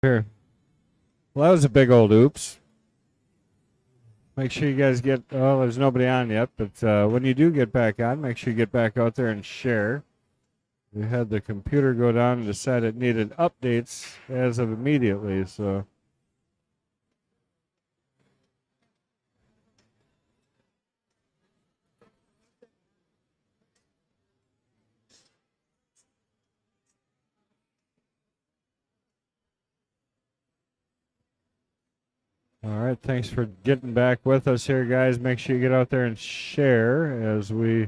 Sure. Well, that was a big old oops. Make sure you guys get, oh, there's nobody on yet, but when you do get back on, make sure you get back out there and share. We had the computer go down and decide it needed updates as of immediately, so. All right, thanks for getting back with us here, guys. Make sure you get out there and share as we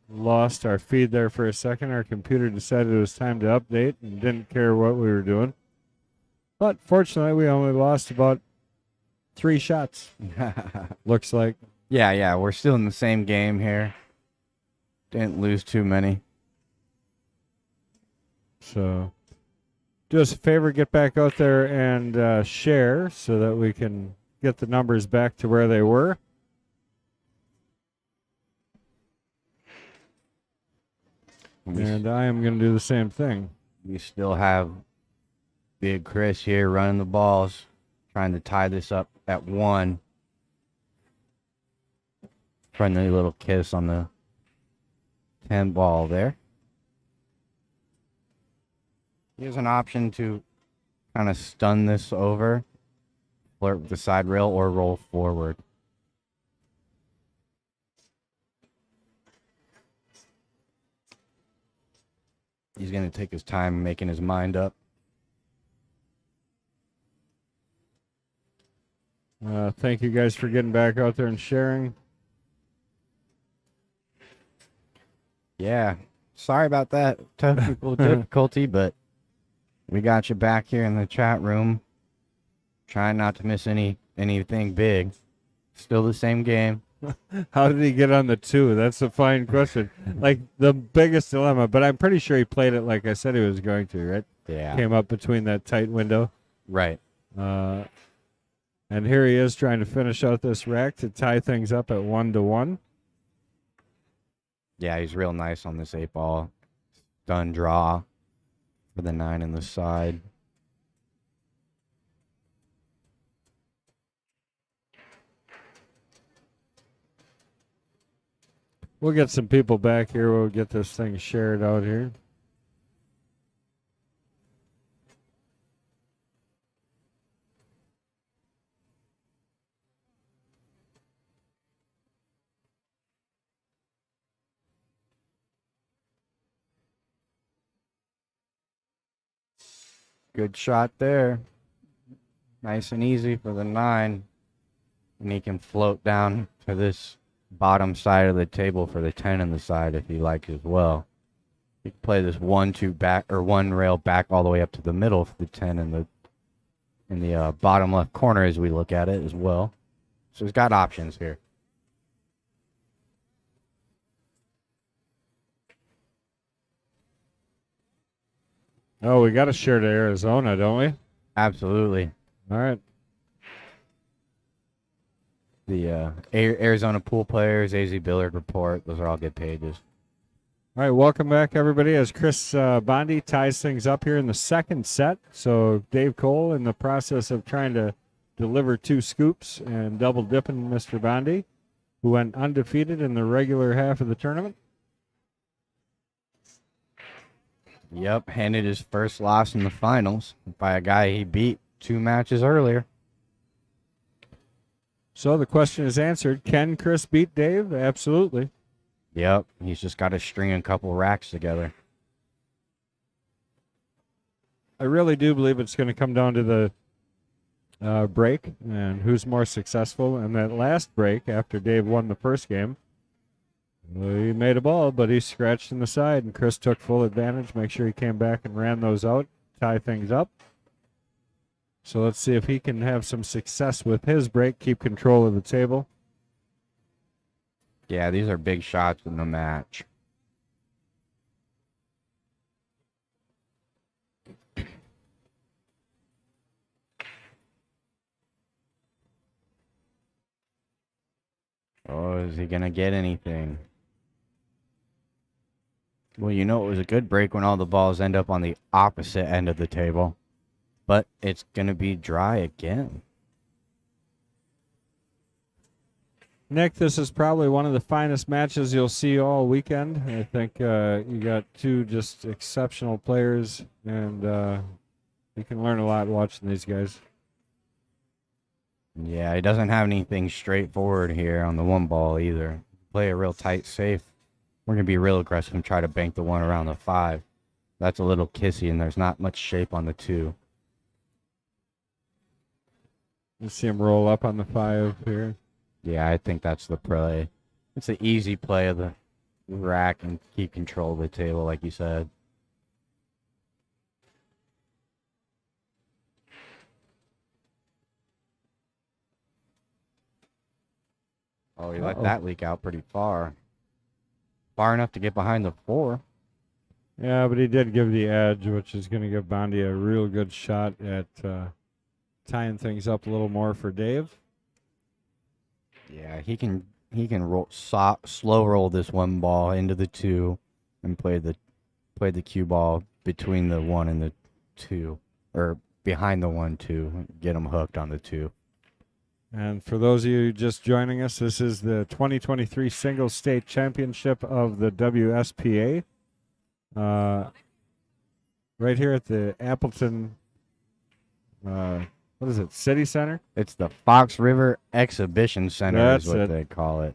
lost our feed there for a second. Our computer decided it was time to update and didn't care what we were doing. But fortunately, we only lost about 3 shots, looks like. Yeah, we're still in the same game here. Didn't lose too many. So do us a favor, get back out there and share so that we can get the numbers back to where they were. And I am going to do the same thing. We still have Big Chris here running the balls, trying to tie this up at 1. Friendly little kiss on the 10 ball there. Here's an option to kind of stun this over, flirt with the side rail, or roll forward. He's going to take his time making his mind up. Thank you guys for getting back out there and sharing. Yeah, sorry about that technical difficulty, but we got you back here in the chat room. Trying not to miss anything big. Still the same game. How did he get on the 2? That's a fine question. Like the biggest dilemma, but I'm pretty sure he played it like I said he was going to, right? Yeah. Came up between that tight window. Right. And here he is trying to finish out this rack to tie things up at 1-1. Yeah, he's real nice on this 8 ball. Done draw for the 9 in the side. We'll get some people back here. We'll get this thing shared out here. Good shot there. Nice and easy for the 9. And he can float down to this bottom side of the table for the 10 in the side if he likes as well. He can play this 1-2 back, or 1 rail back all the way up to the middle for the 10 in the bottom left corner as we look at it as well. So he's got options here. Oh, we got to share to Arizona, don't we? Absolutely. All right. The Arizona Pool Players, AZ Billard Report, those are all good pages. All right, welcome back, everybody, as Chris Bondi ties things up here in the second set. So Dave Cole in the process of trying to deliver 2 scoops and double dipping Mr. Bondi, who went undefeated in the regular half of the tournament. Yep, handed his first loss in the finals by a guy he beat 2 matches earlier. So the question is answered. Can Chris beat Dave? Absolutely. Yep, he's just got to string a couple racks together. I really do believe it's going to come down to the break and who's more successful. And that last break, after Dave won the first game, he made a ball, but he scratched in the side, and Chris took full advantage. Make sure he came back and ran those out, tie things up. So let's see if he can have some success with his break, keep control of the table. Yeah, these are big shots in the match. Oh, is he going to get anything? Well, you know it was a good break when all the balls end up on the opposite end of the table. But it's going to be dry again. Nick, this is probably one of the finest matches you'll see all weekend. I think you got two just exceptional players, and you can learn a lot watching these guys. Yeah, he doesn't have anything straightforward here on the one ball either. Play a real tight safe. We're going to be real aggressive and try to bank the one around the 5. That's a little kissy, and there's not much shape on the 2. You see him roll up on the 5 here. Yeah, I think that's the play. It's the easy play of the rack and keep control of the table, like you said. Oh, he let that leak out pretty far. Far enough to get behind the 4. Yeah, but he did give the edge, which is going to give Bondi a real good shot at tying things up a little more for Dave. Yeah, he can roll slow roll this one ball into the 2 and play the cue ball between the 1 and the 2, or behind the 1-2, get him hooked on the 2. And for those of you just joining us, this is the 2023 Singles State Championship of the WSPA. Right here at the Appleton, what is it, City Center? It's the Fox River Exhibition Center is what they call it.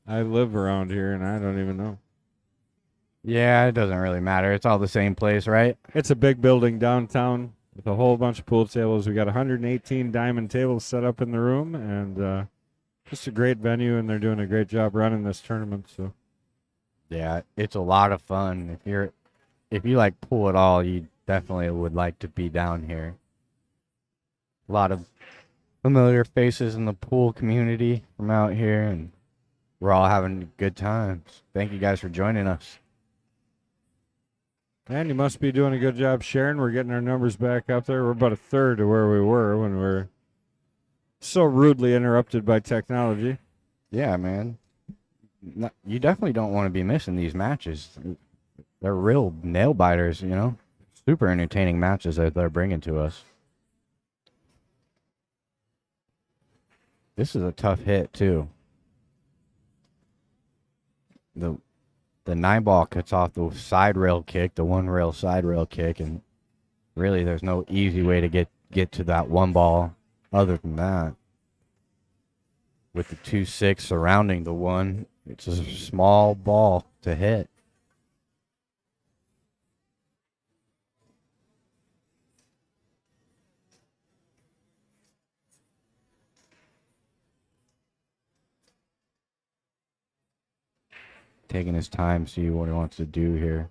I live around here, and I don't even know. Yeah, it doesn't really matter. It's all the same place, right? It's a big building downtown with a whole bunch of pool tables. We got 118 diamond tables set up in the room, and just a great venue, and they're doing a great job running this tournament. So, yeah, it's a lot of fun. If you like pool at all, you definitely would like to be down here. A lot of familiar faces in the pool community from out here, and we're all having good times. Thank you guys for joining us. And you must be doing a good job sharing. We're getting our numbers back up there. We're about a third of where we were when we were so rudely interrupted by technology. Yeah, man. You definitely don't want to be missing these matches. They're real nail biters, you know? Super entertaining matches that they're bringing to us. This is a tough hit, too. The 9 ball cuts off the side rail kick, the 1 rail side rail kick, and really there's no easy way to get to that 1 ball other than that. With the 2-6 surrounding the 1, it's a small ball to hit. Taking his time, see what he wants to do here.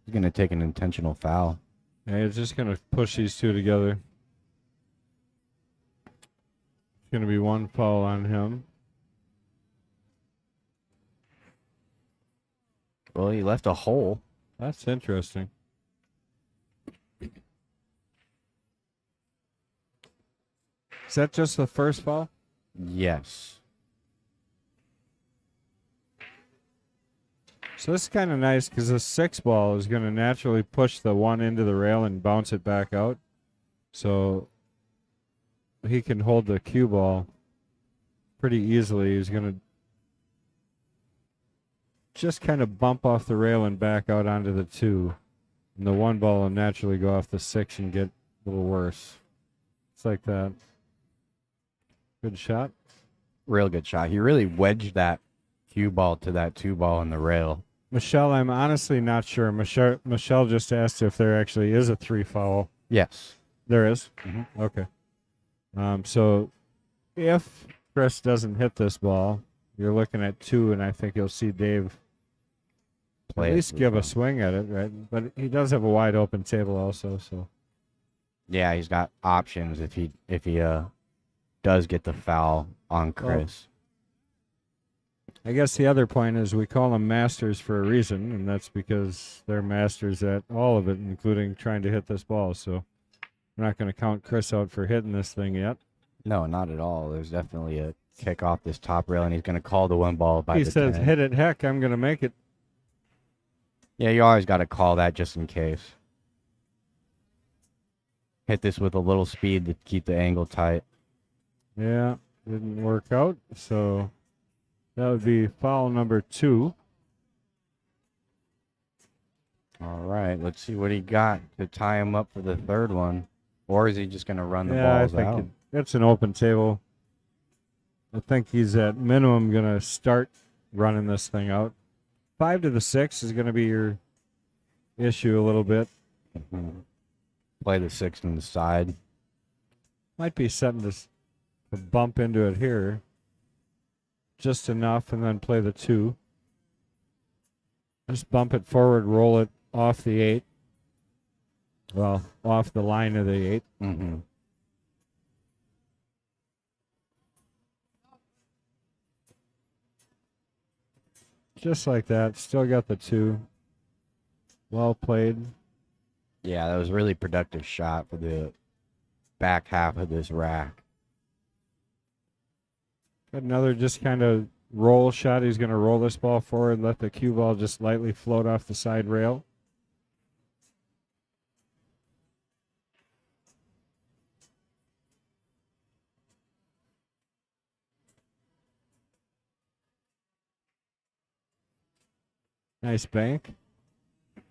He's going to take an intentional foul. Yeah, he's just going to push these two together. It's going to be 1 foul on him. Well, he left a hole. That's interesting. Is that just the first foul? Yes. So this is kind of nice because the 6 ball is going to naturally push the 1 into the rail and bounce it back out. So he can hold the cue ball pretty easily. He's going to just kind of bump off the rail and back out onto the 2. And the 1 ball will naturally go off the 6 and get a little worse. It's like that. Good shot. Real good shot. He really wedged that cue ball to that 2 ball in the rail. Michelle, I'm honestly not sure. Michelle just asked if there actually is a 3 foul. Yes. There is? Mm-hmm. Okay. So if Chris doesn't hit this ball, you're looking at 2, and I think you'll see Dave at least give a swing at it, right? But he does have a wide open table also, so. Yeah, he's got options if he does get the foul on Chris. I guess the other point is we call them masters for a reason, and that's because they're masters at all of it, including trying to hit this ball. So we're not going to count Chris out for hitting this thing yet. No, not at all. There's definitely a kick off this top rail, and he's going to call the 1 ball by he the says, 10. hit it, heck, I'm going to make it. Yeah, you always got to call that just in case. Hit this with a little speed to keep the angle tight. Yeah, didn't work out. So that would be foul number 2. All right, let's see what he got to tie him up for the third one. Or is he just going to run the Yeah, I balls think out? it's an open table. I think he's at minimum going to start running this thing out. 5 to the 6 is going to be your issue a little bit. Mhm. Play the 6 on the side. Might be setting to bump into it here. Just enough, and then play the 2. Just bump it forward, roll it off the 8. Well, off the line of the 8. Mm-hmm. Just like that. Still got the 2. Well played. Yeah, that was a really productive shot for the back half of this rack. Got another just kind of roll shot. He's going to roll this ball forward, let the cue ball just lightly float off the side rail. Nice bank.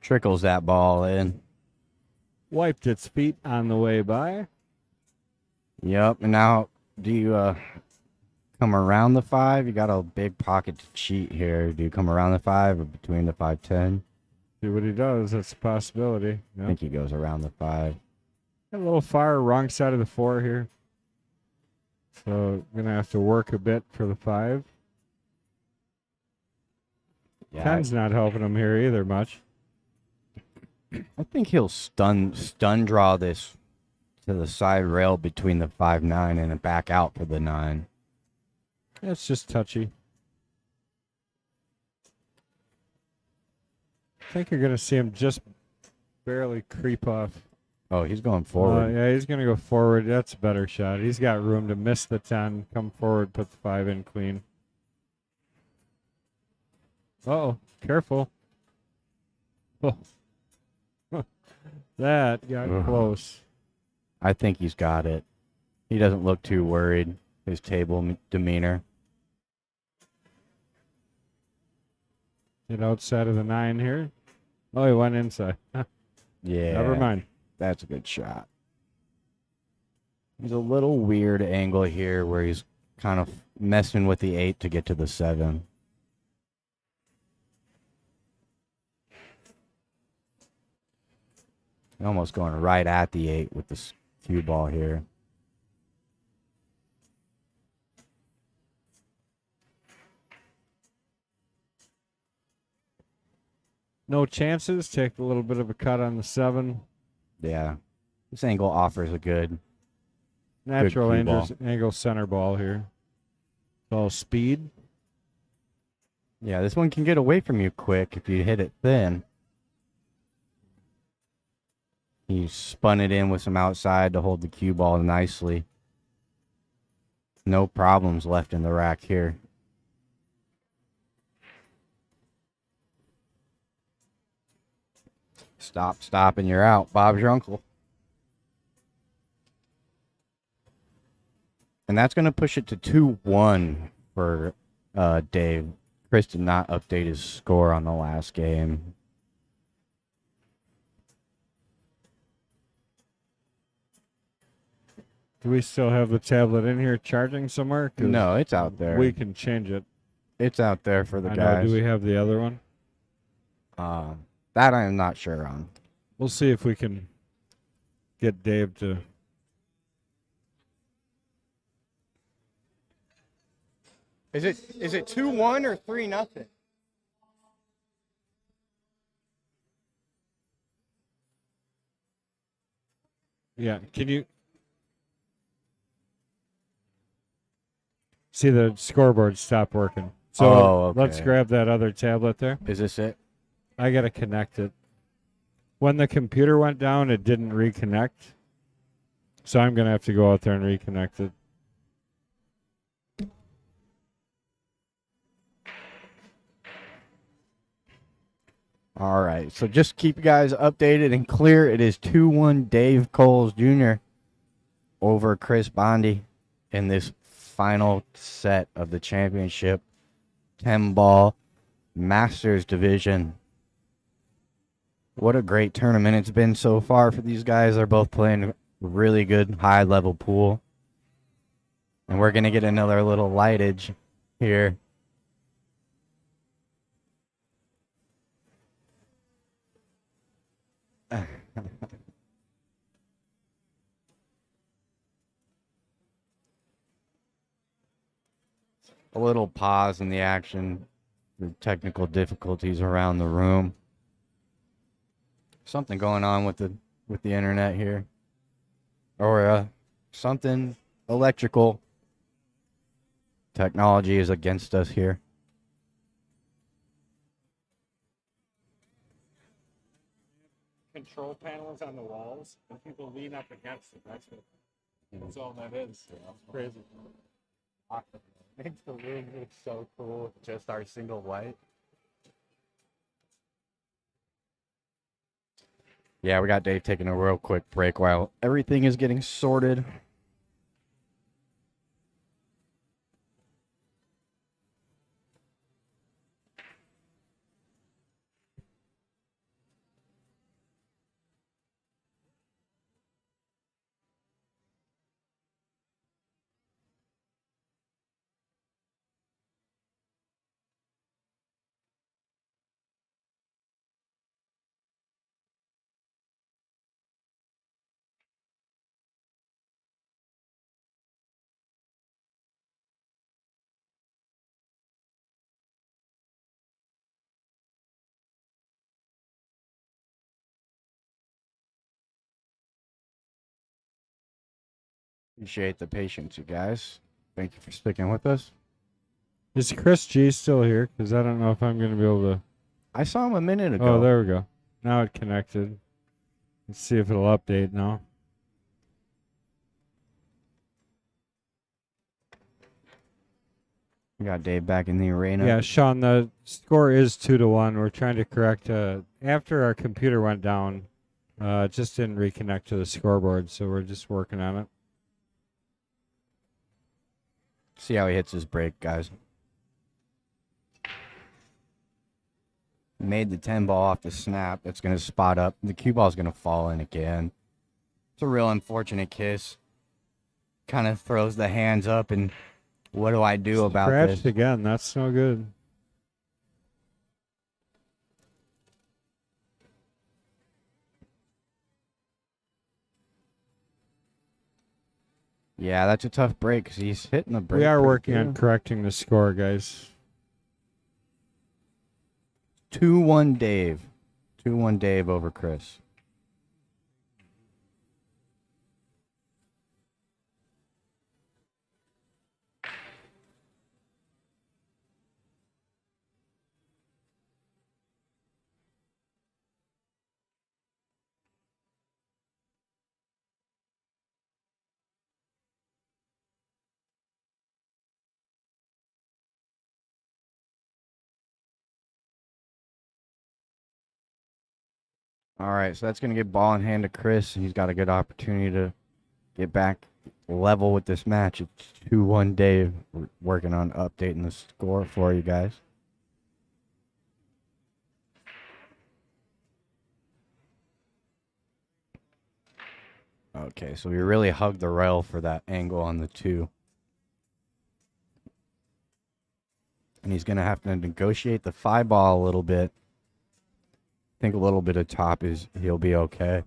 Trickles that ball in. Wiped its feet on the way by. Yep, and now do you come around the 5? You got a big pocket to cheat here. Do you come around the 5 or between the 5-10? See what he does. That's a possibility. I Yep. think he goes around the 5. A little far, wrong side of the 4 here. So going to have to work a bit for the 5. Yeah, 10's not helping him here either much. I think he'll stun draw this to the side rail between the 5-9 and back out for the 9. It's just touchy. I think you're going to see him just barely creep off. Oh, he's going forward. Yeah, he's going to go forward. That's a better shot. He's got room to miss the 10, come forward, put the 5 in clean. Uh-oh, careful. Oh. That got Ugh. close. I think he's got it. He doesn't look too worried. His table demeanor. Get outside of the 9 here. Oh, he went inside. Yeah. Never mind. That's a good shot. He's a little weird angle here where he's kind of messing with the 8 to get to the 7. Almost going right at the 8 with this cue ball here. No chances. Take a little bit of a cut on the 7. Yeah. This angle offers a good Natural cue ball. angle center ball here. It's all speed. Yeah, this one can get away from you quick if you hit it thin. He spun it in with some outside to hold the cue ball nicely. No problems left in the rack here. Stop, and you're out. Bob's your uncle. And that's going to push it to 2-1 for Dave. Chris did not update his score on the last game. Do we still have the tablet in here charging somewhere? 'Cause No, it's out there. we can change it. It's out there for the I guys. know. Do we have the other one? That I am not sure on. We'll see if we can get Dave to. Is it 2-1 or 3-0? Yeah. Can you see the scoreboard stop working? So okay. let's grab that other tablet there. Is this it? I got to connect it. When the computer went down, it didn't reconnect. So I'm going to have to go out there and reconnect it. All right, so just keep you guys updated and clear. It is 2-1 Dave Coles Jr. over Chris Bondi in this final set of the championship 10-ball Masters division. What a great tournament it's been so far for these guys. They're both playing really good high-level pool. And we're going to get another little lightage here. A little pause in the action. The technical difficulties around the room. Something going on with the internet here. Or something electrical. Technology is against us here. Control panels on the walls, and people lean up against it. That's all that is. It's crazy. Makes the room look so cool. Just our single light. Yeah, we got Dave taking a real quick break while everything is getting sorted. Appreciate the patience, you guys. Thank you for sticking with us. Is Chris G still here? Because I don't know if I'm going to be able to. I saw him a minute ago. Oh, there we go. Now it connected. Let's see if it'll update now. We got Dave back in the arena. Yeah, Sean, the score is 2-1. We're trying to correct. After our computer went down, it just didn't reconnect to the scoreboard, so we're just working on it. See how he hits his break, guys. Made the 10 ball off the snap. That's going to spot up. The cue ball is going to fall in again. It's a real unfortunate kiss. Kind of throws the hands up, and what do I do about Scratched this? again. That's no good. Yeah, that's a tough break because he's hitting the break. We are pretty working on good. correcting the score, guys. 2-1 Dave. 2-1 Dave over Chris. All right, so that's going to get ball in hand to Chris, and he's got a good opportunity to get back level with this match. It's 2-1 Dave. We're working on updating the score for you guys. Okay, so we really hugged the rail for that angle on the 2. And he's going to have to negotiate the 5 ball a little bit. I think a little bit of top is he'll be okay.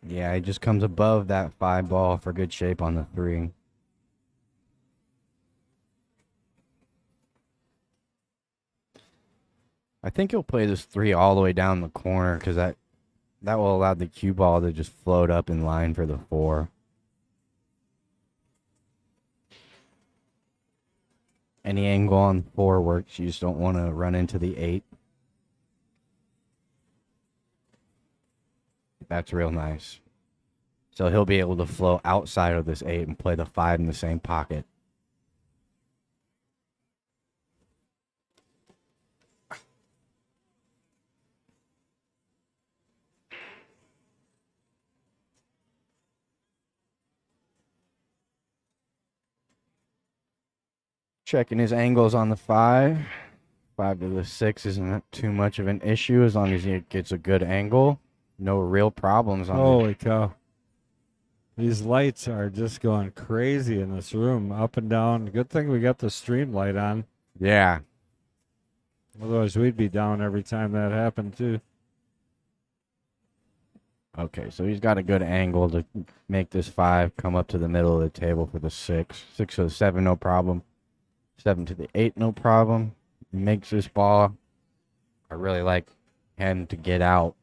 Yeah, he just comes above that 5 ball for good shape on the 3. I think he'll play this 3 all the way down the corner because that will allow the cue ball to just float up in line for the 4. Any angle on 4 works. You just don't want to run into the 8. That's real nice. So he'll be able to flow outside of this 8 and play the 5 in the same pocket. Checking his angles on the 5. 5 to the 6 isn't too much of an issue as long as he gets a good angle. No real problems on Holy cow. These lights are just going crazy in this room, up and down. Good thing we got the stream light on. Yeah. Otherwise, we'd be down every time that happened, too. Okay, so he's got a good angle to make this 5 come up to the middle of the table for the 6. 6 to the 7, no problem. 7 to the 8, no problem. He makes this ball. I really like him to get out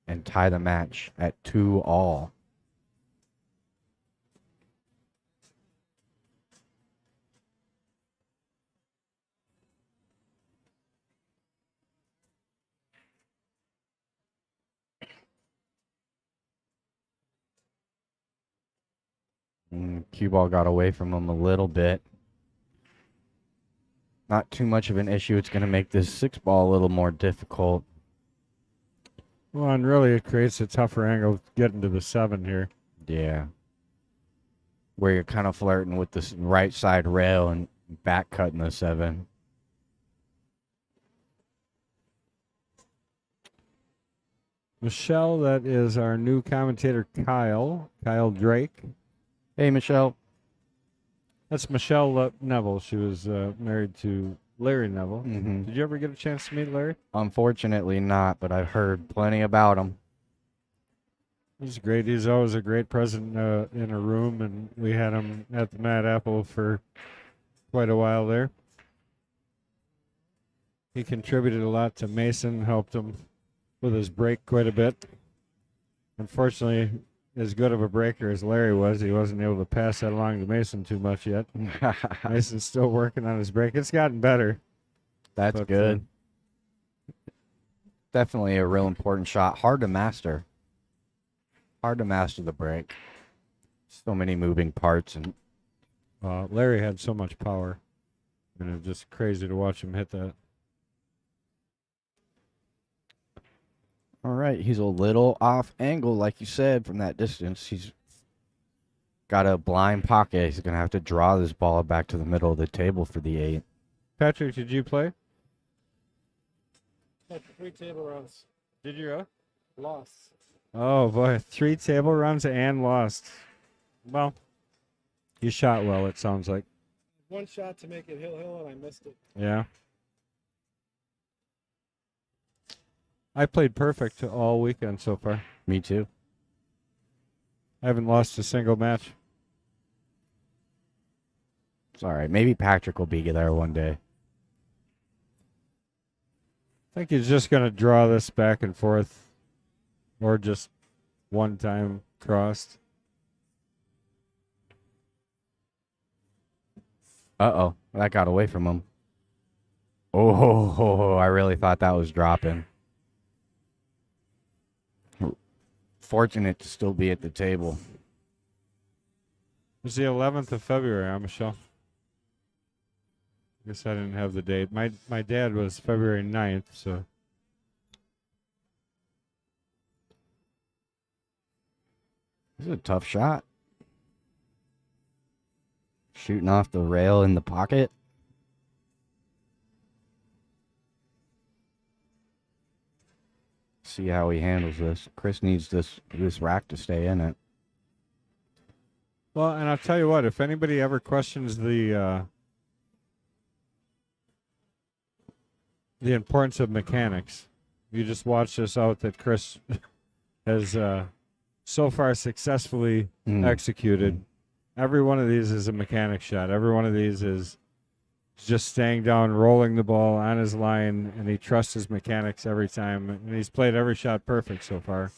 and tie the match at 2-all. Cue ball got away from him a little bit. Not too much of an issue. It's going to make this 6 ball a little more difficult. Well, and really, it creates a tougher angle getting to the 7 here. Yeah. Where you're kind of flirting with the right side rail and back cutting the 7. Michelle, that is our new commentator, Kyle Drake. Hey, Michelle. That's Michelle Neville. She was married to Larry Neville. Mm-hmm. Did you ever get a chance to meet Larry? Unfortunately not, but I've heard plenty about him. He's great. He's always a great present in a room, and we had him at the Mad Apple for quite a while there. He contributed a lot to Mason, helped him with his break quite a bit. Unfortunately, as good of a breaker as Larry was, he wasn't able to pass that along to Mason too much yet. Mason's still working on his break. It's gotten better. That's good. Definitely a real important shot. Hard to master. Hard to master the break. So many moving parts. And Larry had so much power. And it's just crazy to watch him hit that. all right, he's a little off angle, like you said, from that distance. He's got a blind pocket. He's going to have to draw this ball back to the middle of the table for the 8. Patrick, did you play? Had 3 table runs. Did you? Lost. Oh, boy. 3 table runs and lost. Well, you shot well, it sounds like. 1 shot to make it hill, and I missed it. Yeah. I played perfect all weekend so far. Me too. I haven't lost a single match. It's all right. Maybe Patrick will be there one day. I think he's just going to draw this back and forth or just one time crossed. Uh-oh. That got away from him. Oh, I really thought that was dropping. Fortunate to still be at the table. It was the 11th of February, huh, Michelle? I guess I didn't have the date. My dad was February 9th, so. This is a tough shot. Shooting off the rail in the pocket. See how he handles this. Chris needs this rack to stay in it. Well, and I'll tell you what, if anybody ever questions the importance of mechanics, you just watch this out that Chris has so far successfully executed. Every one of these is a mechanic shot. Every one of these is just staying down, rolling the ball on his line, and he trusts his mechanics every time. And he's played every shot perfect so far.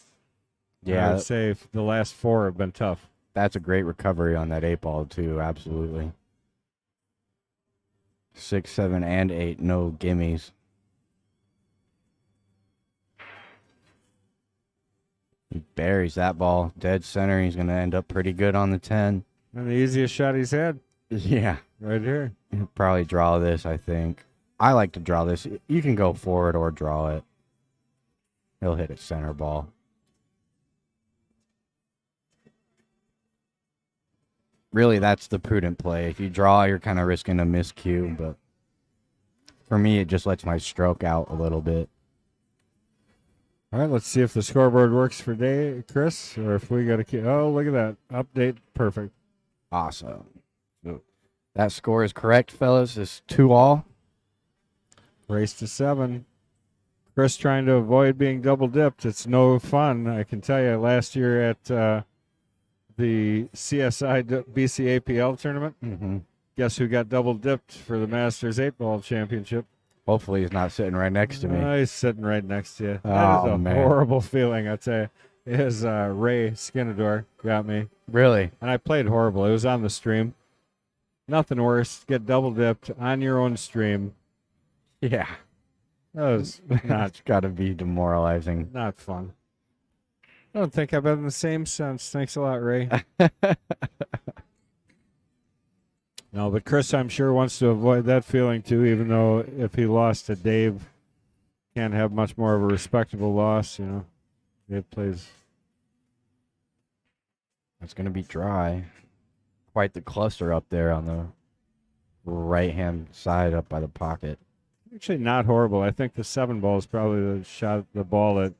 Yeah, I would say the last 4 have been tough. That's a great recovery on that 8 ball, too. Absolutely. 6, 7, and 8. No gimmies. He buries that ball dead center. He's going to end up pretty good on the 10. And the easiest shot he's had Yeah. right here. He'll probably draw this, I think. I like to draw this. You can go forward or draw it. He'll hit a center ball. Really, that's the prudent play. If you draw, you're kind of risking a miscue, but for me, it just lets my stroke out a little bit. All right, let's see if the scoreboard works for Chris, or if we got to keep. Oh, look at that. Update. Perfect. Awesome. So that score is correct, fellas. It's 2-all. Race to 7. Chris trying to avoid being double dipped. It's no fun. I can tell you, last year at the CSI BCAPL tournament, guess who got double dipped for the Masters 8-ball championship? Hopefully he's not sitting right next to me. He's sitting right next to you. Oh, That is a man. horrible feeling, I tell you. His Ray Skinador got me. Really? And I played horrible. It was on the stream. Nothing worse. Get double dipped on your own stream. Yeah. That was not It's got to be demoralizing. not fun. I don't think I've been in the same sense. Thanks a lot, Ray. No, but Chris, I'm sure, wants to avoid that feeling too, even though if he lost to Dave, can't have much more of a respectable loss, you know. Dave plays. It's going to be dry. Quite the cluster up there on the right-hand side up by the pocket. Actually, not horrible. I think the 7 ball is probably the ball that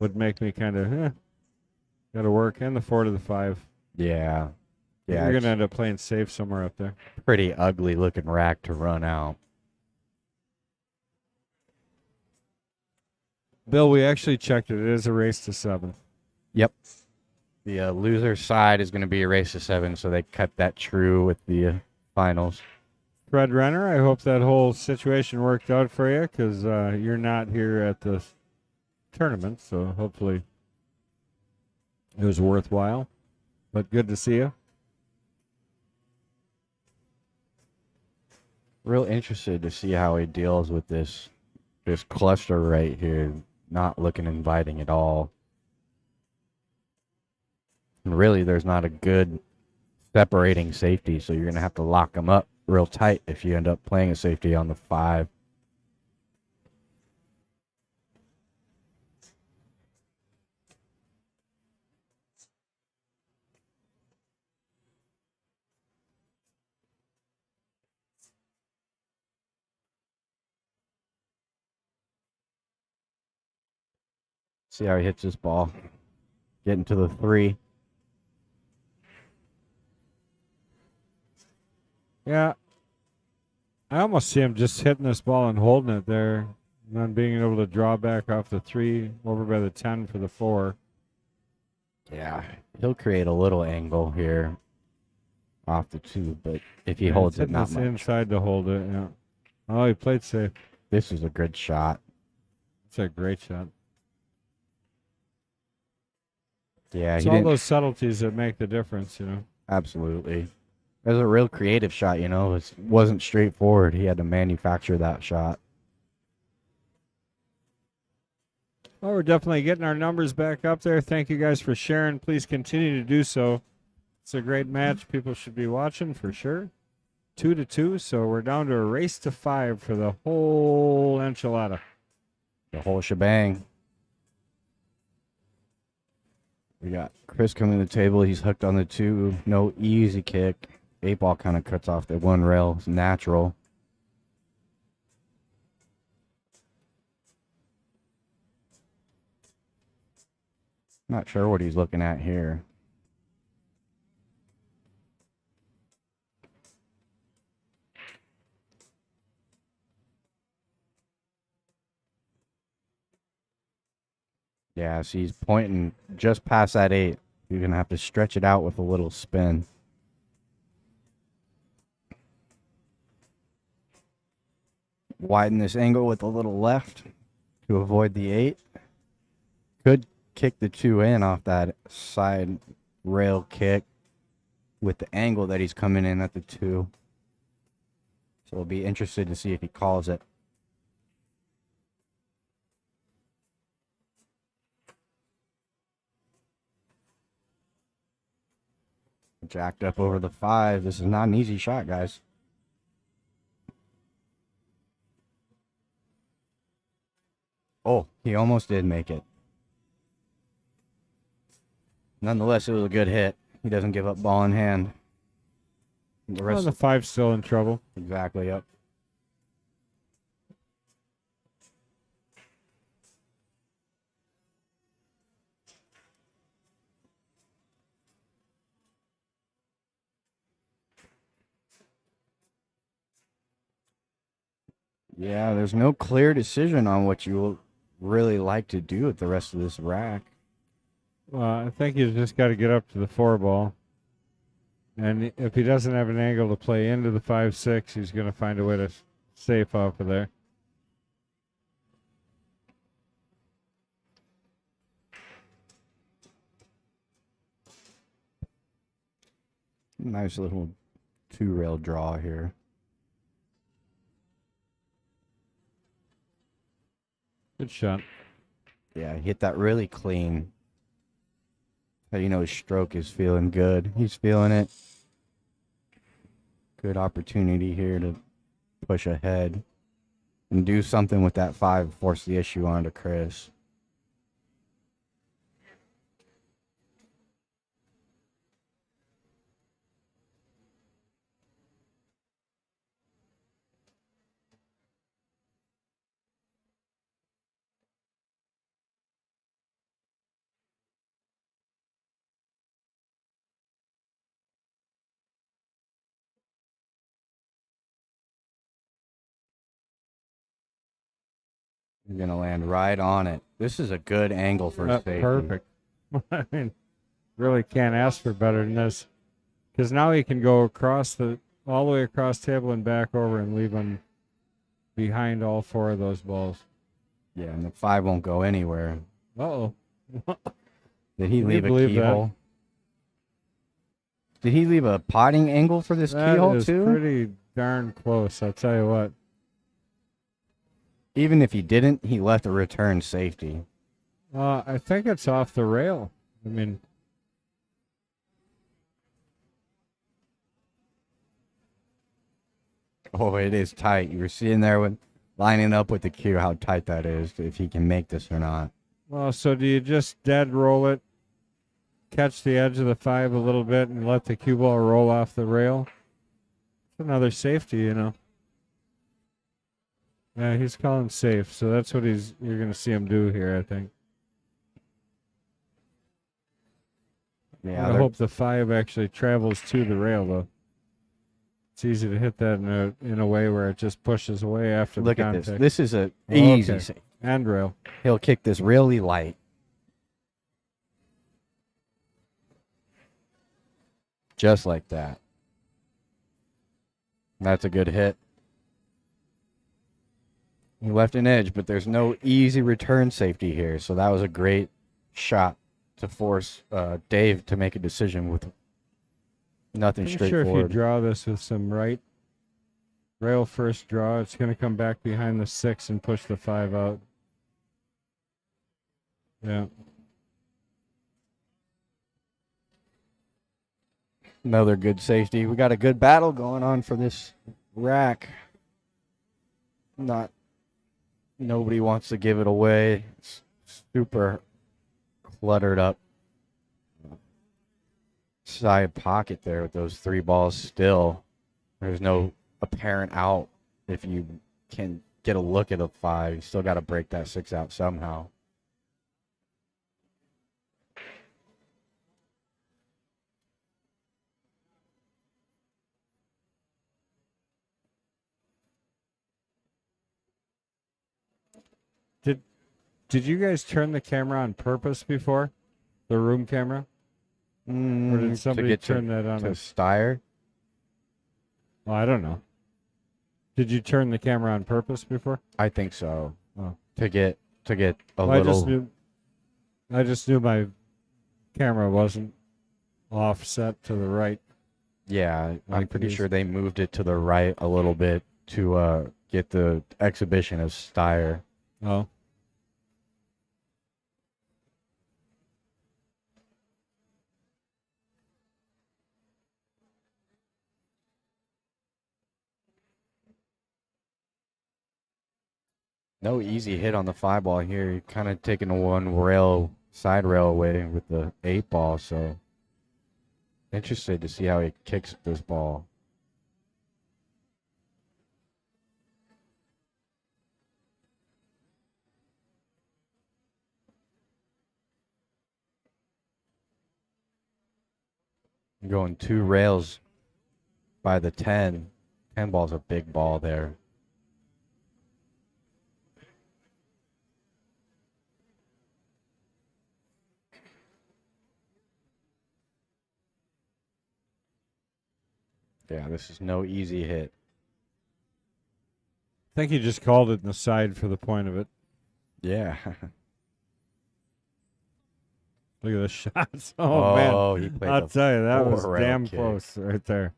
would make me kind of, got to work. And the 4 to the 5. Yeah. Yeah, You're going it's to end up playing safe somewhere up there. pretty ugly-looking rack to run out. Bill, we actually checked it. It is a race to 7. Yep. The loser side is going to be a race to 7, so they kept that true with the finals. Fred Renner, I hope that whole situation worked out for you because you're not here at the tournament, so hopefully it was worthwhile. But good to see you. Real interested to see how he deals with this cluster right here, not looking inviting at all. And really, there's not a good separating safety, so you're going to have to lock them up real tight if you end up playing a safety on the 5. See how he hits this ball. Getting to the 3. Yeah. I almost see him just hitting this ball and holding it there, and then being able to draw back off the 3 over by the 10 for the 4. Yeah, he'll create a little angle here off the 2, but if he Yeah, holds it's it, hitting not this much. inside to hold it, yeah. Oh, he played safe. This is a good shot. It's a great shot. Yeah, It's he all didn't. those subtleties that make the difference, you know. Absolutely. It was a real creative shot, you know. It wasn't straightforward. He had to manufacture that shot. Well, we're definitely getting our numbers back up there. Thank you guys for sharing. Please continue to do so. It's a great match. People should be watching for sure. 2-2, so we're down to a race to 5 for the whole enchilada. The whole shebang. We got Chris coming to the table. He's hooked on the 2. No easy kick. 8-ball kind of cuts off the 1 rail. It's natural. Not sure what he's looking at here. Yeah, so he's pointing just past that 8. You're going to have to stretch it out with a little spin. Widen this angle with a little left to avoid the 8. Could kick the 2 in off that side rail kick with the angle that he's coming in at the 2. So we'll be interested to see if he calls it. Jacked up over the 5. This is not an easy shot, guys. Oh, he almost did make it. Nonetheless, it was a good hit. He doesn't give up ball in hand. The Well, rest the 5's still in trouble. exactly, yep. Yeah, there's no clear decision on what you will really like to do with the rest of this rack. Well, I think he's just got to get up to the 4 ball. And if he doesn't have an angle to play into the 5-6, he's going to find a way to safe off of there. Nice little 2-rail draw here. Good shot. Yeah, he hit that really clean. How you know his stroke is feeling good. He's feeling it. Good opportunity here to push ahead and do something with that 5, force the issue onto Chris. He's going to land right on it. This is a good angle for safety. Perfect. I mean, really can't ask for better than this. Because now he can go all the way across table and back over and leave him behind all 4 of those balls. Yeah, and the 5 won't go anywhere. Uh-oh. Did he Can leave you a believe that? keyhole? Did he leave a potting angle for this keyhole That is too? pretty darn close, I'll tell you what. Even if he didn't, he left a return safety. I think it's off the rail. I mean, Oh, it is tight. You were sitting there with lining up with the cue, how tight that is, if he can make this or not. well, so do you just dead roll it, catch the edge of the 5 a little bit, and let the cue ball roll off the rail? It's another safety, you know. Yeah, he's calling safe, so that's what you're going to see him do here, I think. Yeah, I hope the 5 actually travels to the rail, though. It's easy to hit that in a way where it just pushes away after look the at contact. this. This is a Oh, easy okay. save. And rail. He'll kick this really light. Just like that. That's a good hit. He left an edge, but there's no easy return safety here. So that was a great shot to force Dave to make a decision with nothing I'm sure if you straightforward. draw this with some right rail first draw, it's going to come back behind the 6 and push the 5 out. Yeah. Another good safety. We got a good battle going on for this rack. Nobody wants to give it away. It's super cluttered up side pocket there with those 3 balls still. There's no apparent out. If you can get a look at a 5, you still got to break that 6 out somehow. Did you guys turn the camera on purpose before? The room camera? Or did somebody turn that on? To Steyer? Well, I don't know. Did you turn the camera on purpose before? I think so. Oh. To get a Well, little. I just knew my camera wasn't offset to the right. Yeah, I'm Like pretty these. sure they moved it to the right a little bit to get the exhibition of Steyer. Oh. No easy hit on the 5 ball here. You're kind of taking one rail, side rail away with the 8 ball. So interested to see how he kicks this ball. Going 2 rails by the 10. 10 ball's a big ball there. Yeah, this is no easy hit. I think he just called it in the side for the point of it. Yeah. Look at the shots. Oh, man. He played I'll the tell you, that was 4 rail damn kick. close right there.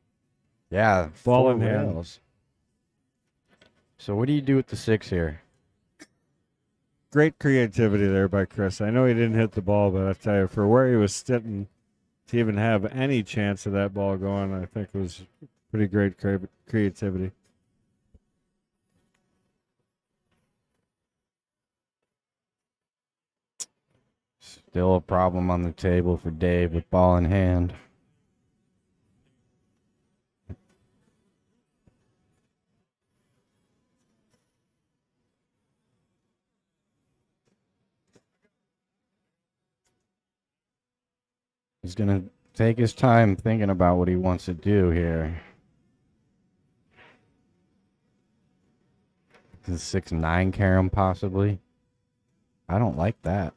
Yeah, Ball 4 in hand. rails. So what do you do with the 6 here? Great creativity there by Chris. I know he didn't hit the ball, but I tell you, for where he was sitting to even have any chance of that ball going, I think it was pretty great creativity. Still a problem on the table for Dave with ball in hand. He's going to take his time thinking about what he wants to do here. Is 6-9 carom possibly? I don't like that.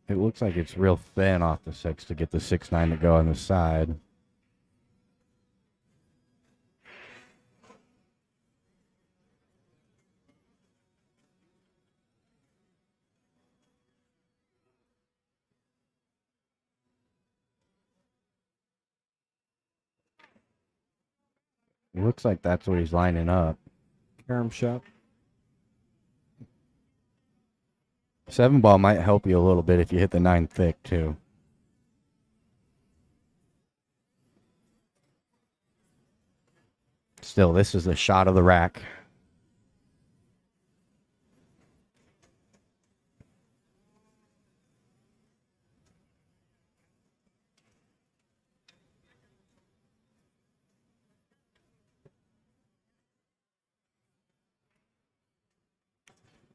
It looks like it's real thin off the 6 to get the 6-9 to go on the side. It looks like that's what he's lining up. Carom shot. 7 ball might help you a little bit if you hit the 9 thick too. Still, this is the shot of the rack.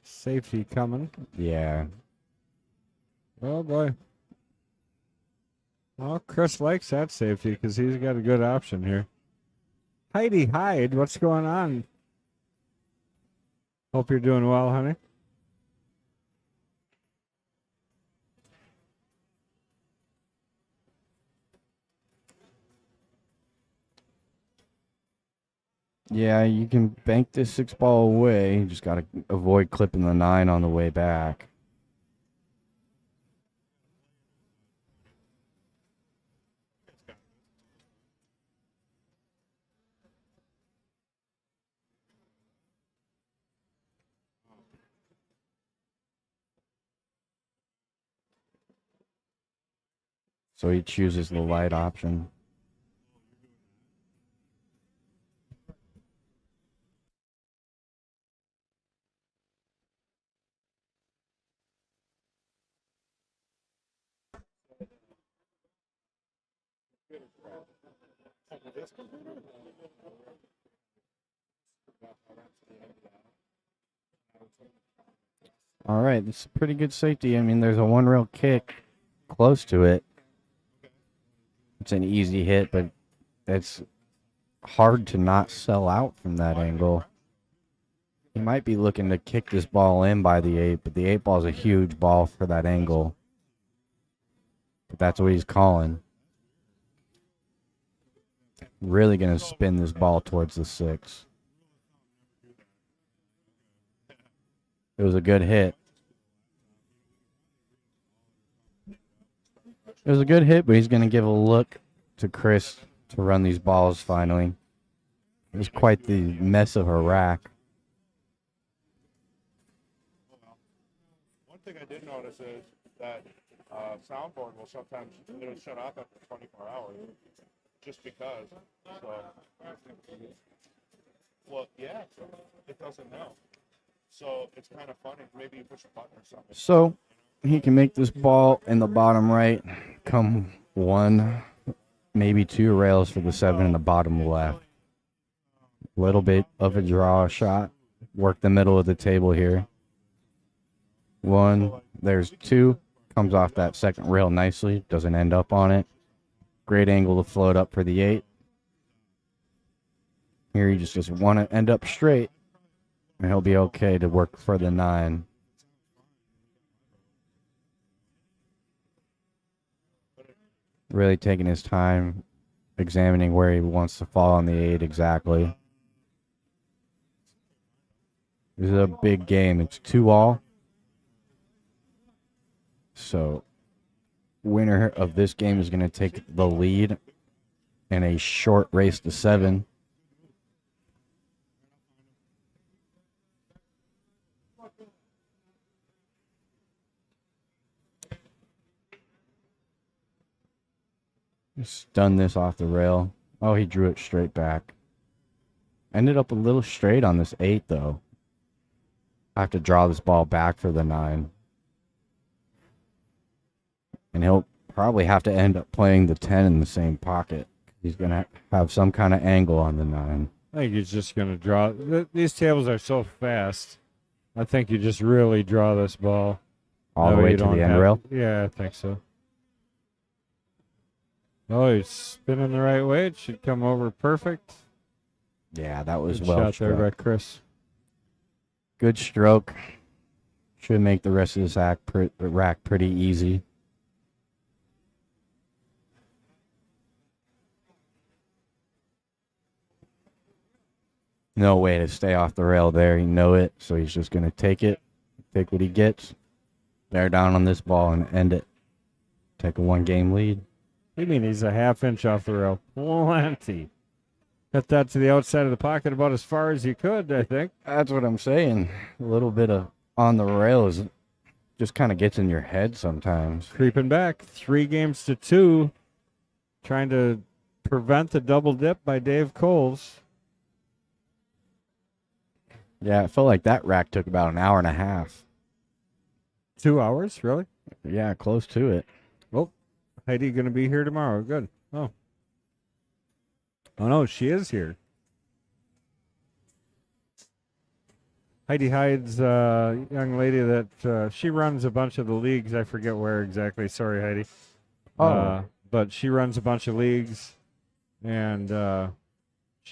Safety coming. Yeah. Oh, boy. Well, Chris likes that safety because he's got a good option here. Heidi Hyde, what's going on? Hope you're doing well, honey. Yeah, you can bank this 6 ball away. You just got to avoid clipping the 9 on the way back. So he chooses the light option. All right, this is pretty good safety. I mean, there's a 1 rail kick close to it. It's an easy hit, but it's hard to not sell out from that angle. He might be looking to kick this ball in by the 8, but the 8 ball is a huge ball for that angle. But that's what he's calling. Really going to spin this ball towards the 6. It was a good hit. It was a good hit, but he's going to give a look to Chris to run these balls finally. It was quite the mess of a rack. One thing I did notice is that soundboard will sometimes it'll shut off after 24 hours, just because. So, well, yeah. it doesn't know. So it's kind of funny. Maybe you push a button or something. So he can make this ball in the bottom right come 1, maybe 2 rails for the 7 in the bottom left. Little bit of a draw shot. Work the middle of the table here. 1, there's 2. Comes off that second rail nicely. Doesn't end up on it. Great angle to float up for the 8. Here he just doesn't want to end up straight. And he'll be okay to work for the 9. Really taking his time, examining where he wants to fall on the 8 exactly. This is a big game. It's 2-all. So, winner of this game is going to take the lead in a short race to 7. Stun this off the rail. Oh, he drew it straight back. Ended up a little straight on this 8, though. I have to draw this ball back for the 9. And he'll probably have to end up playing the 10 in the same pocket. He's going to have some kind of angle on the 9. I think he's just going to draw. These tables are so fast. I think you just really draw this ball. All That the way way you to don't the end have- rail. Yeah, I think so. Oh, he's spinning the right way. It should come over perfect. Yeah, that was Good well shot there by struck. Chris. Good stroke. Should make the rest of this rack pretty easy. No way to stay off the rail there. You know it, so he's just going to take it, take what he gets, bear down on this ball, and end it. Take a 1-game lead. You mean he's a half inch off the rail? Plenty. Hit that to the outside of the pocket about as far as you could, I think. That's what I'm saying. A little bit of on the rail is just kind of gets in your head sometimes. Creeping back, 3 games to 2. Trying to prevent the double dip by Dave Coles. Yeah, it felt like that rack took about an hour and a half. 2 hours, really? Yeah, close to it. Heidi going to be here tomorrow. Good. Oh. Oh, no, she is here. Heidi Hyde's young lady that she runs a bunch of the leagues. I forget where exactly. Sorry, Heidi. But she runs a bunch of leagues, and her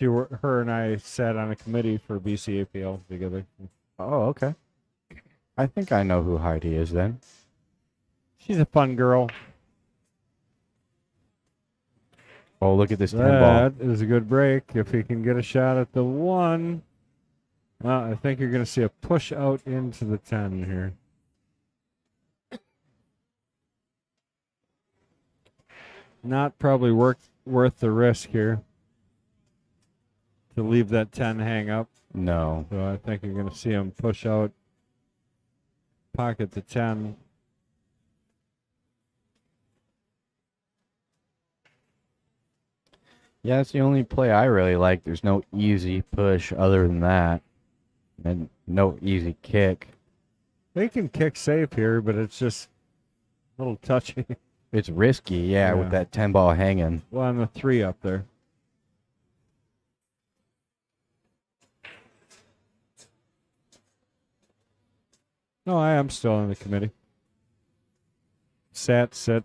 and I sat on a committee for BCAPL together. Oh, okay. I think I know who Heidi is then. She's a fun girl. Oh, look at this 10 ball. That is a good break. If he can get a shot at the 1, well, I think you're going to see a push out into the 10 here. Not probably worth the risk here to leave that 10 hang up. No. So I think you're going to see him push out, pocket the 10. Yeah, that's the only play I really like. There's no easy push other than that. And no easy kick. They can kick safe here, but it's just a little touchy. It's risky, yeah, with Yeah. that 10 ball hanging. Well, on the 3 up there. No, I am still on the committee. Sit. I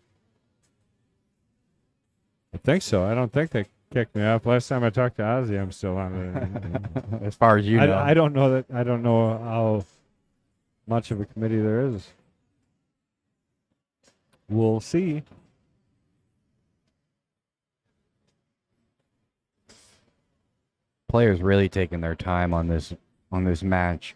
think so. I don't think they kicked me off. Last time I talked to Ozzy, I'm still on it. As far as you know. I don't know that. I don't know how much of a committee there is. We'll see. Players really taking their time on this match,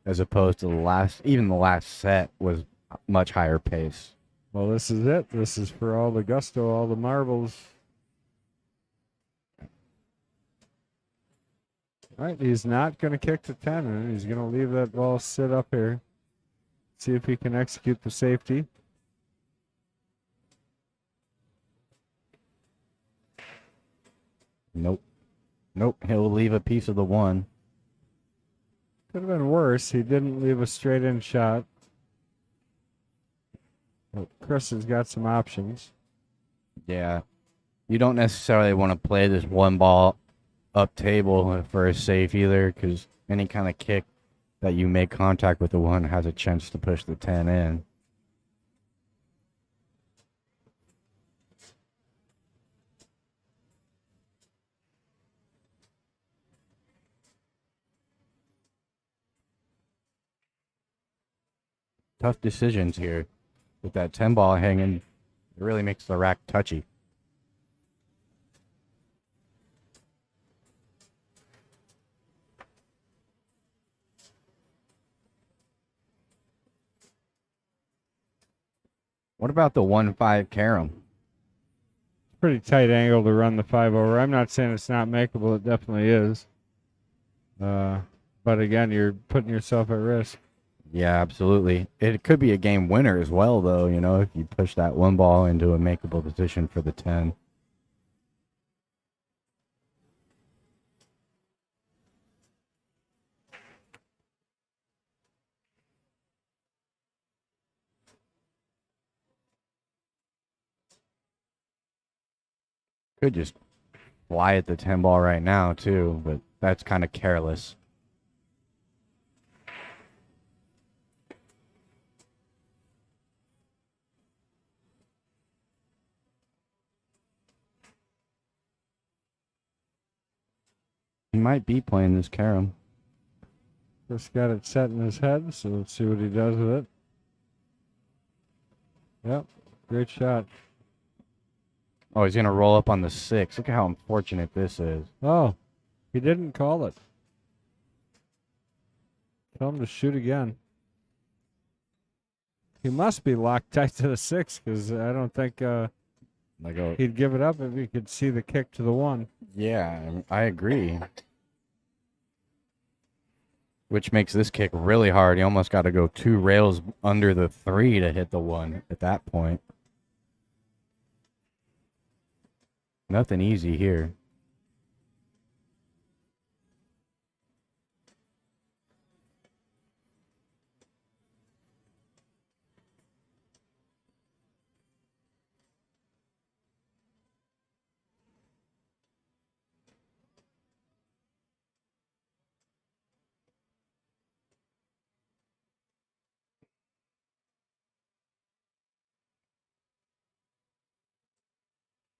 as opposed to the last set was much higher pace. Well, this is it. This is for all the gusto, all the marbles. All right, he's not going to kick to 10, and he's going to leave that ball sit up here. See if he can execute the safety. Nope. He'll leave a piece of the 1. Could have been worse. He didn't leave a straight in shot. But Chris has got some options. Yeah. You don't necessarily want to play this one ball up table for a safe either, because any kind of kick that you make contact with the one has a chance to push the 10 in. Tough decisions here. With that 10 ball hanging, it really makes the rack touchy. What about the 1-5 carom? Pretty tight angle to run the 5 over. I'm not saying it's not makeable. It definitely is. But again, you're putting yourself at risk. Yeah, absolutely. It could be a game winner as well, though, you know, if you push that one ball into a makeable position for the 10. Could just fly at the 10 ball right now, too, but that's kind of careless. He might be playing this carom. Chris got it set in his head, so let's see what he does with it. Yep, great shot. Oh, he's going to roll up on the 6. Look at how unfortunate this is. Oh, he didn't call it. Tell him to shoot again. He must be locked tight to the 6 because I don't think he'd give it up if he could see the kick to the 1. Yeah, I agree. Which makes this kick really hard. You almost got to go 2 rails under the 3 to hit the 1 at that point. Nothing easy here.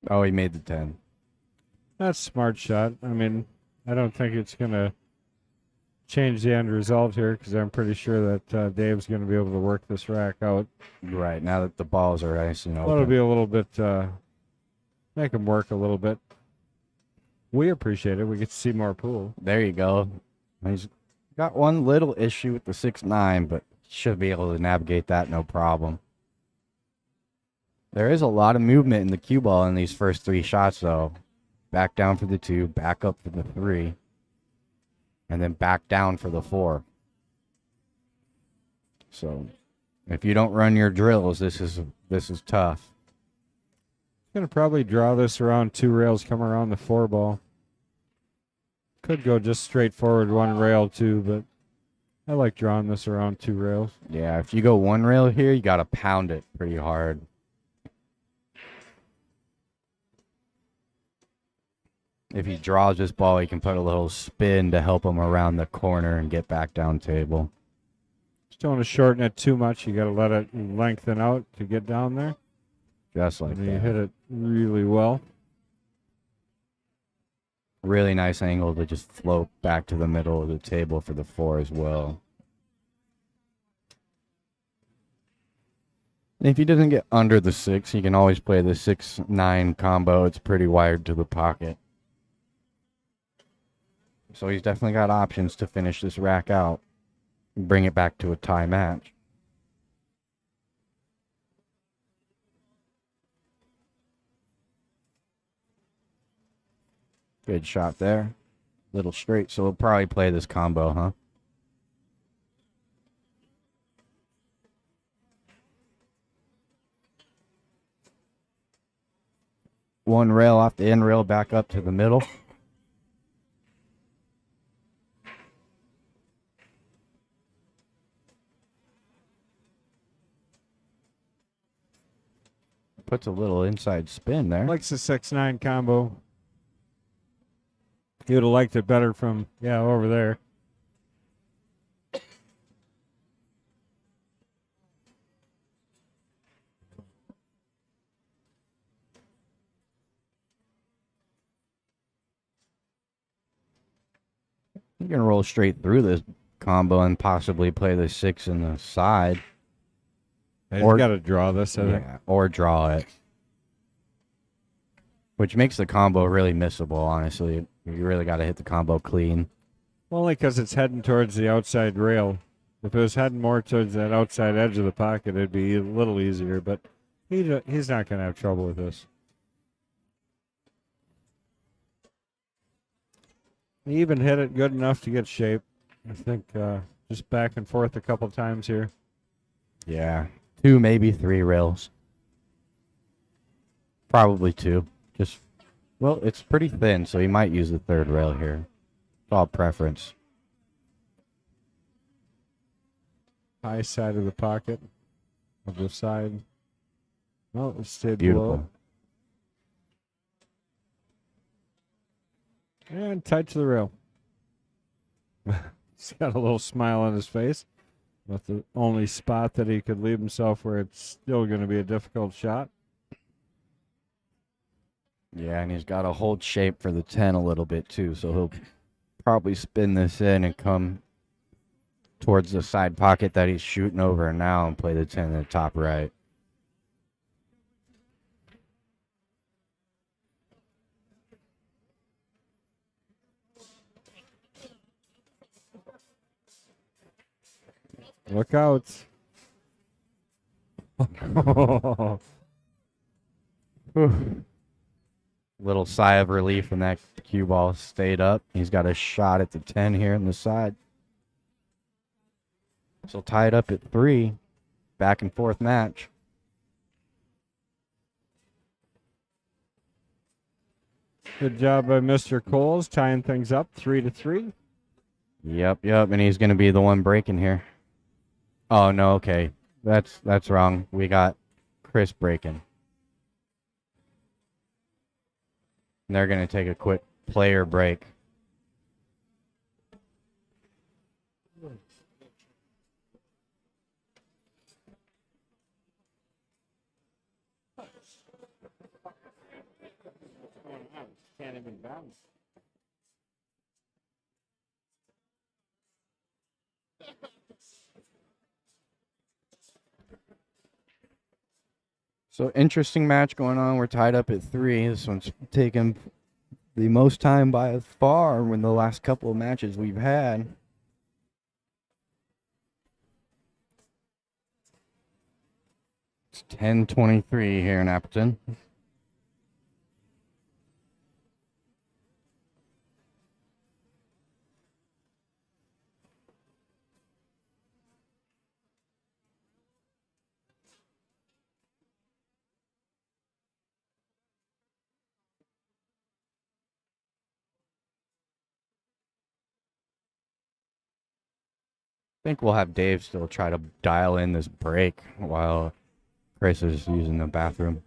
Oh, he made the 10. That's a smart shot. I mean, I don't think it's going to change the end result here because I'm pretty sure that Dave's going to be able to work this rack out. Right, now that the balls are ice and Well, it'll be a little bit, make him work a little bit. We appreciate it. We get to see more pool. There you go. He's got one little issue with the 6-9, but should be able to navigate that no problem. There is a lot of movement in the cue ball in these first 3 shots, though. Back down for the 2, back up for the 3, and then back down for the 4. So, if you don't run your drills, this is tough. Going to probably draw this around 2 rails, come around the 4 ball. Could go just straight forward 1 rail too, but I like drawing this around 2 rails. Yeah, if you go 1 rail here, you got to pound it pretty hard. If he draws this ball, he can put a little spin to help him around the corner and get back down table. Just don't want to shorten it too much. You got to let it lengthen out to get down there. Just like And that. you hit it really well. Really nice angle to just float back to the middle of the table for the 4 as well. And if he doesn't get under the 6, he can always play the 6-9 combo. It's pretty wired to the pocket. So he's definitely got options to finish this rack out and bring it back to a tie match. Good shot there. Little straight, so we'll probably play this combo, huh? One rail off the end rail back up to the middle. puts a little inside spin there. Likes the 6-9 combo. He would have liked it better from, over there. You can roll straight through this combo and possibly play the 6 in the side. He's Or- got to draw this, I think. Yeah, or draw it. Which makes the combo really missable, honestly. You really got to hit the combo clean. Only because it's heading towards the outside rail. If it was heading more towards that outside edge of the pocket, it'd be a little easier. But he's not going to have trouble with this. He even hit it good enough to get shape. I think just back and forth a couple times here. Yeah. 2, maybe 3 rails. Probably 2. Well, it's pretty thin, so he might use the 3rd rail here. It's all preference. High side of the pocket. Of the side. Oh, it stayed Beautiful. below. And tight to the rail. He's got a little smile on his face. But the only spot that he could leave himself where it's still going to be a difficult shot. Yeah, and he's got to hold shape for the 10 a little bit, too, so he'll probably spin this in and come towards the side pocket that he's shooting over now and play the 10 in the top right. Look out. Little sigh of relief when that cue ball stayed up. He's got a shot at the 10 here on the side. So tie it up at 3. Back and forth match. Good job by Mr. Coles tying things up 3-3. Yep, and he's going to be the one breaking here. Oh, no, okay. That's wrong. We got Chris breaking. And they're going to take a quick player break. Can't even bounce. So interesting match going on. We're tied up at 3. This one's taken the most time by far in the last couple of matches we've had. It's 10:23 here in Appleton. I think we'll have Dave still try to dial in this break while Chris is using the bathroom.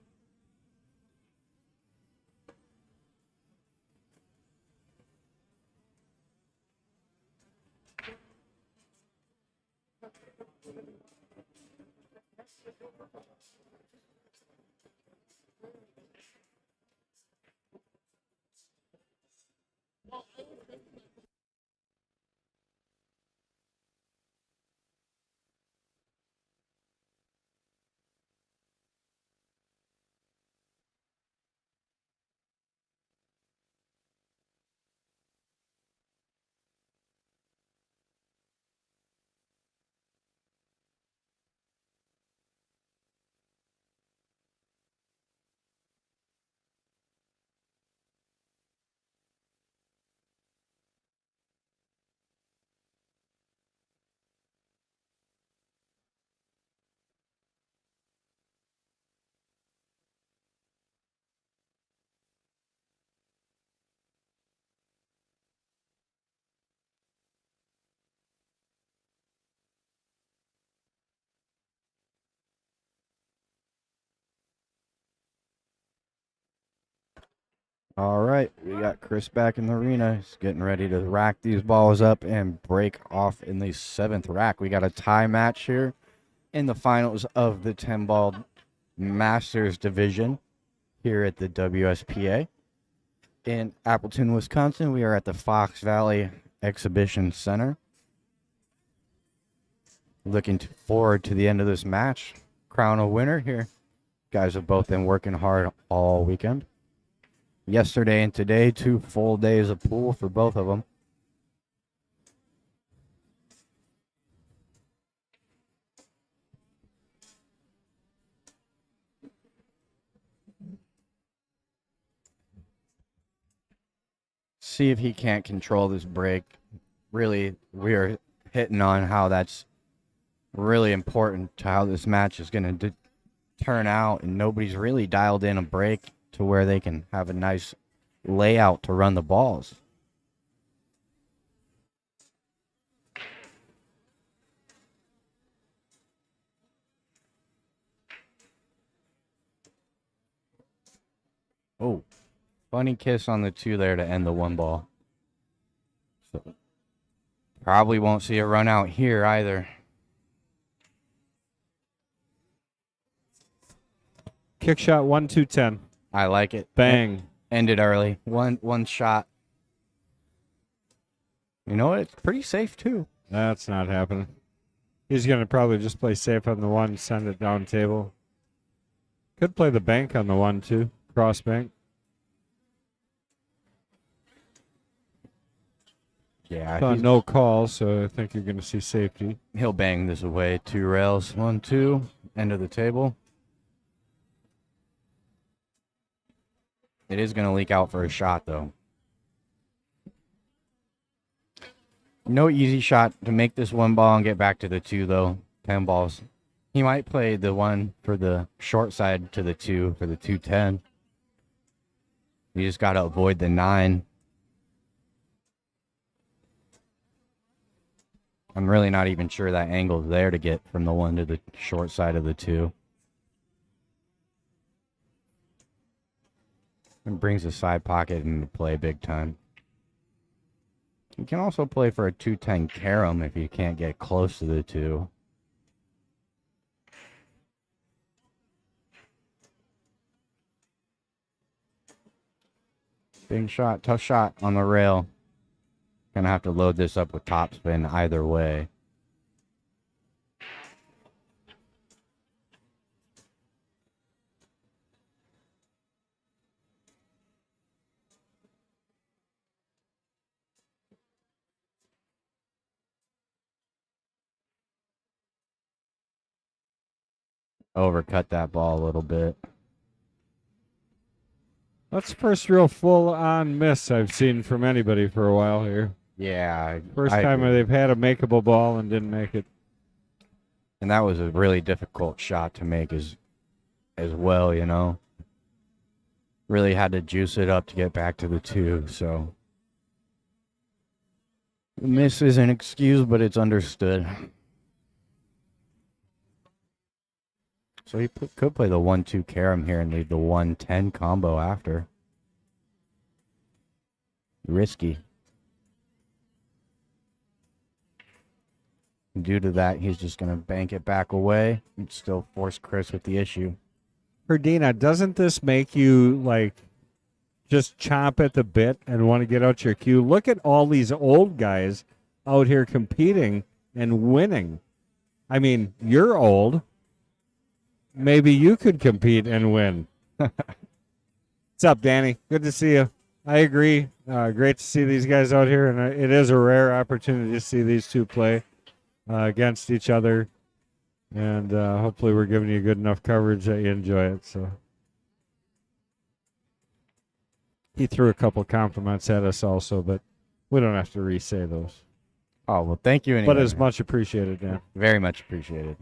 All right, we got Chris back in the arena. He's getting ready to rack these balls up and break off in the 7th rack. We got a tie match here in the finals of the 10-ball Masters division here at the WSPA in Appleton, Wisconsin. We are at the Fox Valley Exhibition Center. Looking forward to the end of this match. Crown a winner here. Guys have both been working hard all weekend. Yesterday and today, 2 full days of pool for both of them. See if he can't control this break. Really, we are hitting on how that's really important to how this match is going to turn out, and nobody's really dialed in a break to where they can have a nice layout to run the balls. Oh, funny kiss on the 2 there to end the 1 ball. So probably won't see a run out here either. Kick shot 1-2-10. I like it. Bang. Ended early. One shot. You know what? It's pretty safe too. That's not happening. He's going to probably just play safe on the 1, send it down table. Could play the bank on the 1, too. Cross bank. Yeah, No call, so I think you're going to see safety. he'll bang this away. 2 rails. 1, 2. End of the table. It is going to leak out for a shot, though. No easy shot to make this 1 ball and get back to the 2, though. 10 balls. He might play the 1 for the short side to the 2 for the 2-10. You just got to avoid the 9. I'm really not even sure that angle's there to get from the 1 to the short side of the 2. It brings the side pocket into play big time. You can also play for a 2-10 carom if you can't get close to the 2. Big shot, tough shot on the rail. Gonna have to load this up with topspin either way. Overcut that ball a little bit. That's the first real full-on miss I've seen from anybody for a while here. Yeah. First I time agree. they've had a makeable ball and didn't make it. And that was a really difficult shot to make as well, you know. Really had to juice it up to get back to the 2, so. The miss isn't excused, but it's understood. So he could play the 1-2 carom here and leave the 1-10 combo after. Risky. Due to that, he's just going to bank it back away and still force Chris with the issue. Herdina, doesn't this make you, like, just chomp at the bit and want to get out your cue? Look at all these old guys out here competing and winning. I mean, you're old. Maybe you could compete and win. What's up, Danny? Good to see you. I agree. Great to see these guys out here, and it is a rare opportunity to see these two play against each other. And hopefully we're giving you good enough coverage that you enjoy it. So he threw a couple compliments at us also, but we don't have to re-say those. Oh, well, thank you anyway. But it's much appreciated, Dan. Very much appreciated.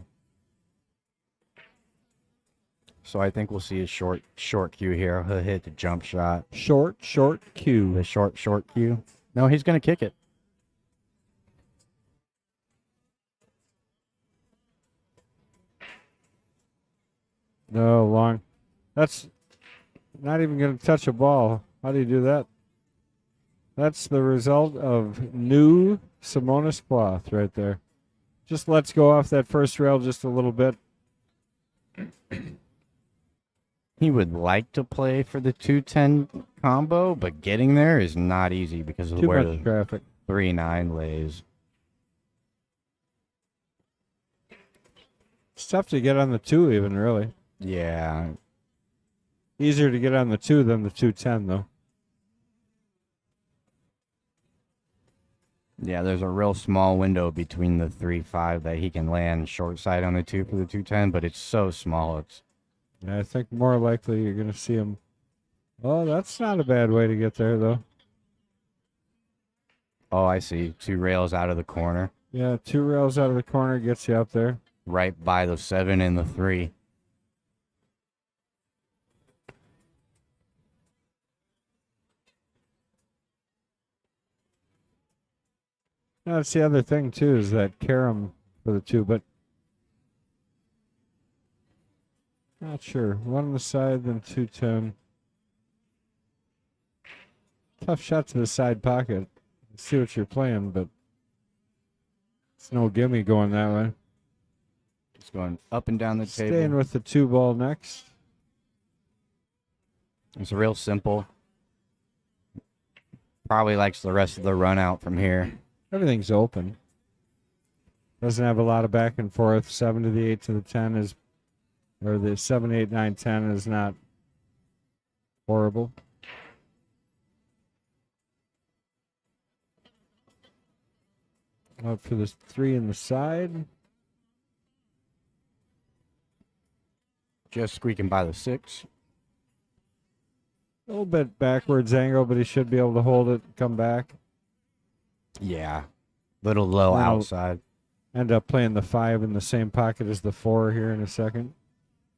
So I think we'll see a short cue here. He'll hit the jump shot. Short cue. The short cue. No, he's going to kick it. No, long. That's not even going to touch a ball. How do you do that? That's the result of new Simonis cloth right there. Just lets go off that first rail just a little bit. He would like to play for the 210 combo, but getting there is not easy because of Too where much the traffic. 3-9 lays. It's tough to get on the 2 even, really. Yeah. Easier to get on the 2 than the 210, though. Yeah, there's a real small window between the 3-5 that he can land short side on the 2 for the 210, but it's so small. It's Yeah, I think more likely you're going to see him. Oh, that's not a bad way to get there, though. Oh, I see. 2 rails out of the corner, Yeah, 2 rails out of the corner gets you up there. right by the 7 and the 3. Now, that's the other thing, too, is that carom for the 2, but not sure. 1 on the side, then 210. Tough shot to the side pocket. See what you're playing, but it's no gimme going that way. Just going up and down the Staying table. with the 2 ball next. It's real simple. Probably likes the rest of the run out from here. Everything's open. Doesn't have a lot of back and forth. 7 to the 8 to the 10 is, or the 7, 8, 9, 10 is not horrible. Up for this 3 in the side. Just squeaking by the 6. A little bit backwards angle, but he should be able to hold it, come back. Yeah. Little low Now- outside. End up playing the 5 in the same pocket as the 4 here in a second,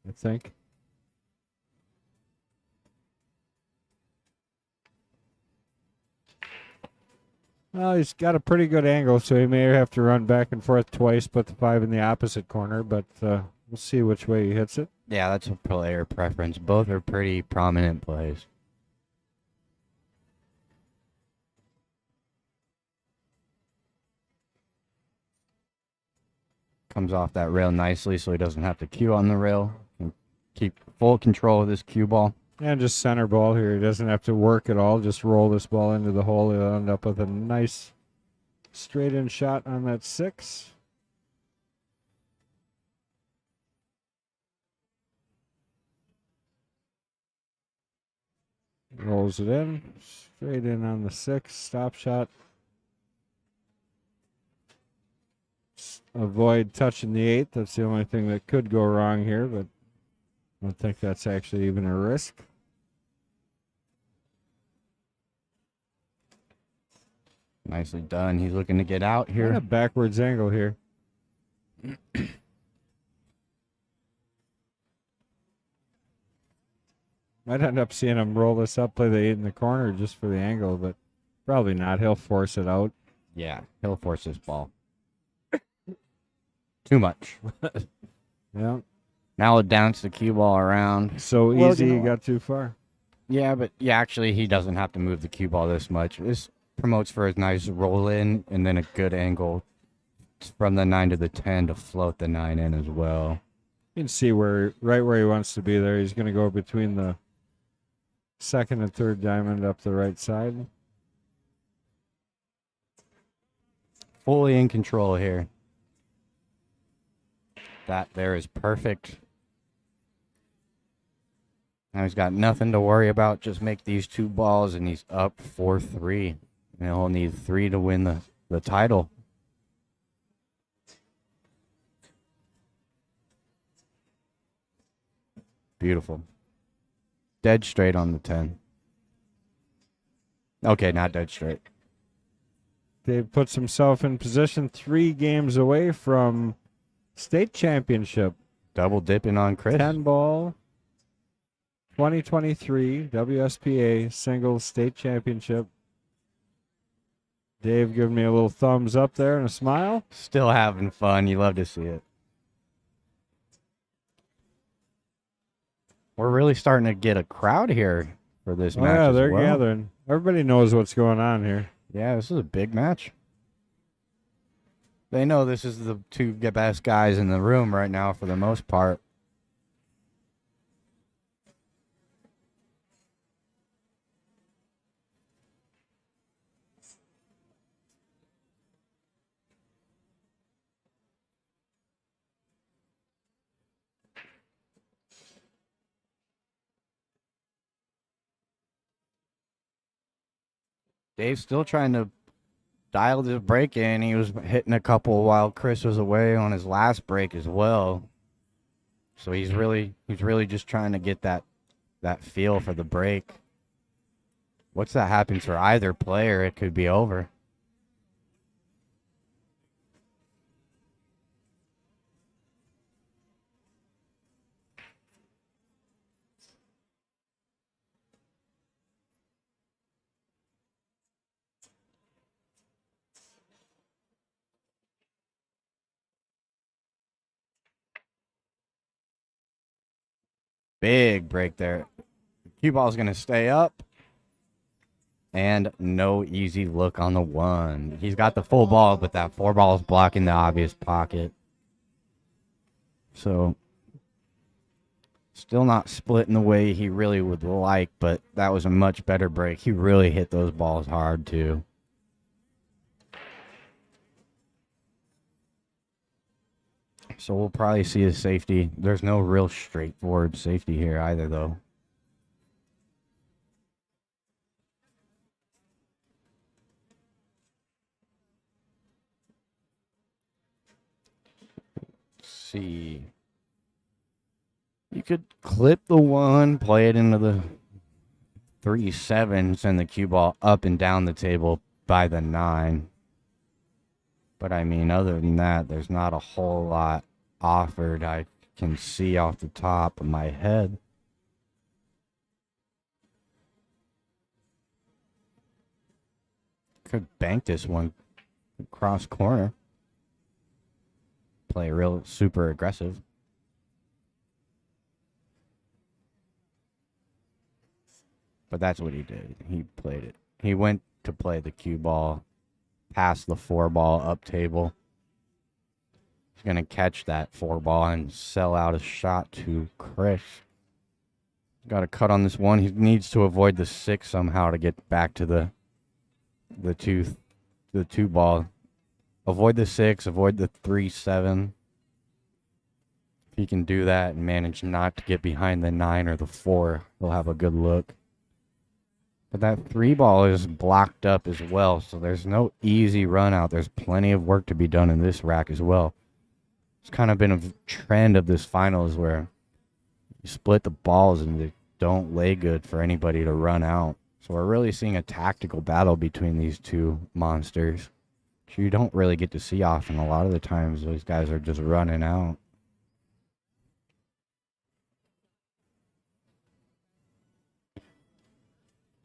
I think. Well, he's got a pretty good angle, so he may have to run back and forth twice, put the 5 in the opposite corner, but we'll see which way he hits it. Yeah, that's a player preference. Both are pretty prominent plays. Comes off that rail nicely so he doesn't have to cue on the rail. Can keep full control of this cue ball. And just center ball here. He doesn't have to work at all. Just roll this ball into the hole. He'll end up with a nice straight in shot on that 6. Rolls it in. Straight in on the 6. Stop shot. Avoid touching the 8. That's the only thing that could go wrong here, but I don't think that's actually even a risk. Nicely done. He's looking to get out And here. a backwards angle here. Might end up seeing him roll this up, play the 8 in the corner just for the angle, but probably not. He'll force it out. Yeah, he'll force this ball. Too much. Yeah. Now it downs the cue ball around. So Well, easy, you know he what? got too far. Yeah, but yeah, actually, he doesn't have to move the cue ball this much. This promotes for a nice roll in and then a good angle from the 9 to the 10 to float the 9 in as well. You can see right where he wants to be there. He's going to go between the 2nd and 3rd diamond up the right side. Fully in control here. That there is perfect. Now he's got nothing to worry about. Just make these 2 balls and he's up 4-3. And he'll need 3 to win the title. Beautiful. Dead straight on the 10. Okay, not dead straight. Dave puts himself in position 3 games away from state championship. Double dipping on Chris. 10 ball 2023 WSPA singles state championship. Dave giving me a little thumbs up there and a smile. Still having fun. You love to see it. We're really starting to get a crowd here for this Oh match yeah, as they're well. gathering. Everybody knows what's going on here. Yeah, this is a big match. They know this is the two best guys in the room right now for the most part. Dave's still trying to dial this break in. He was hitting a couple while Chris was away on his last break as well. So he's really just trying to get that feel for the break. Once that happens for either player, it could be over. Big break there. Cue ball's going to stay up. And no easy look on the one. He's got the full ball, but that 4 ball is blocking the obvious pocket. So, still not splitting the way he really would like, but that was a much better break. He really hit those balls hard, too. So we'll probably see a safety. There's no real straightforward safety here either, though. Let's see. You could clip the 1, play it into the 3-7, send the cue ball up and down the table by the 9. But I mean, other than that, there's not a whole lot offered. I can see off the top of my head. Could bank this one cross corner. Play real super aggressive. But that's what he did. He played it. He went to play the cue ball, past the 4 ball up table. He's going to catch that 4 ball and sell out a shot to Chris. Got a cut on this one. He needs to avoid the 6 somehow to get back to the 2 ball. Avoid the 6, avoid the 3-7. If he can do that and manage not to get behind the 9 or the 4, he'll have a good look. But that 3 ball is blocked up as well, so there's no easy run out. There's plenty of work to be done in this rack as well. It's kind of been a trend of this finals where you split the balls and they don't lay good for anybody to run out. So we're really seeing a tactical battle between these two monsters, which you don't really get to see often. A lot of the times those guys are just running out.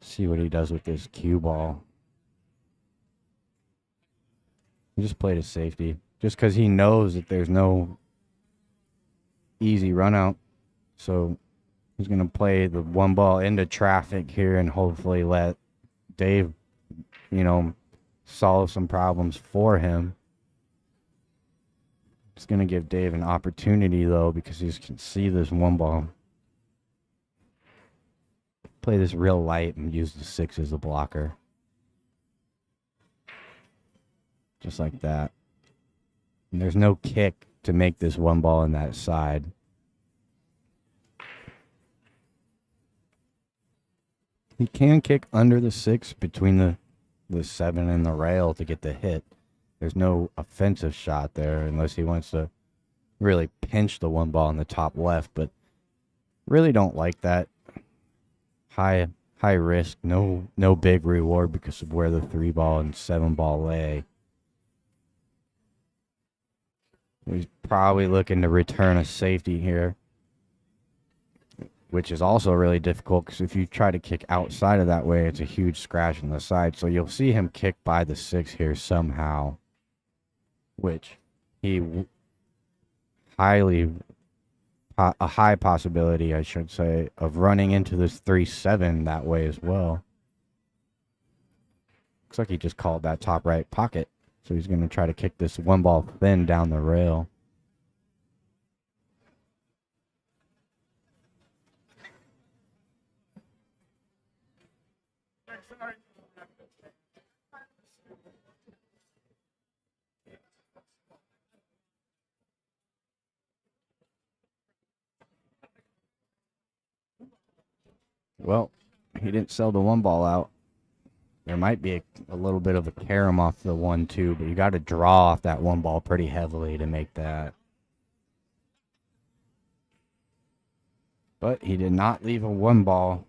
See what he does with this cue ball. He just played a safety. Just because he knows that there's no easy run out. So he's going to play the 1 ball into traffic here and hopefully let Dave, solve some problems for him. It's going to give Dave an opportunity, though, because he can see this 1 ball. Play this real light and use the 6 as a blocker. Just like that. And there's no kick to make this 1 ball in that side. He can kick under the 6 between the 7 and the rail to get the hit. There's no offensive shot there unless he wants to really pinch the 1 ball in the top left, but really don't like that. High risk, no big reward because of where the 3 ball and 7 ball lay. He's probably looking to return a safety here, which is also really difficult because if you try to kick outside of that way, it's a huge scratch on the side. So you'll see him kick by the 6 here somehow, which he highly a high possibility, I should say, of running into this 3-7 that way as well. Looks like he just called that top right pocket. So he's going to try to kick this one ball thin down the rail. Well, he didn't sell the one ball out. There might be a little bit of a carom off the 1-2, but you got to draw off that one ball pretty heavily to make that. But he did not leave a one ball.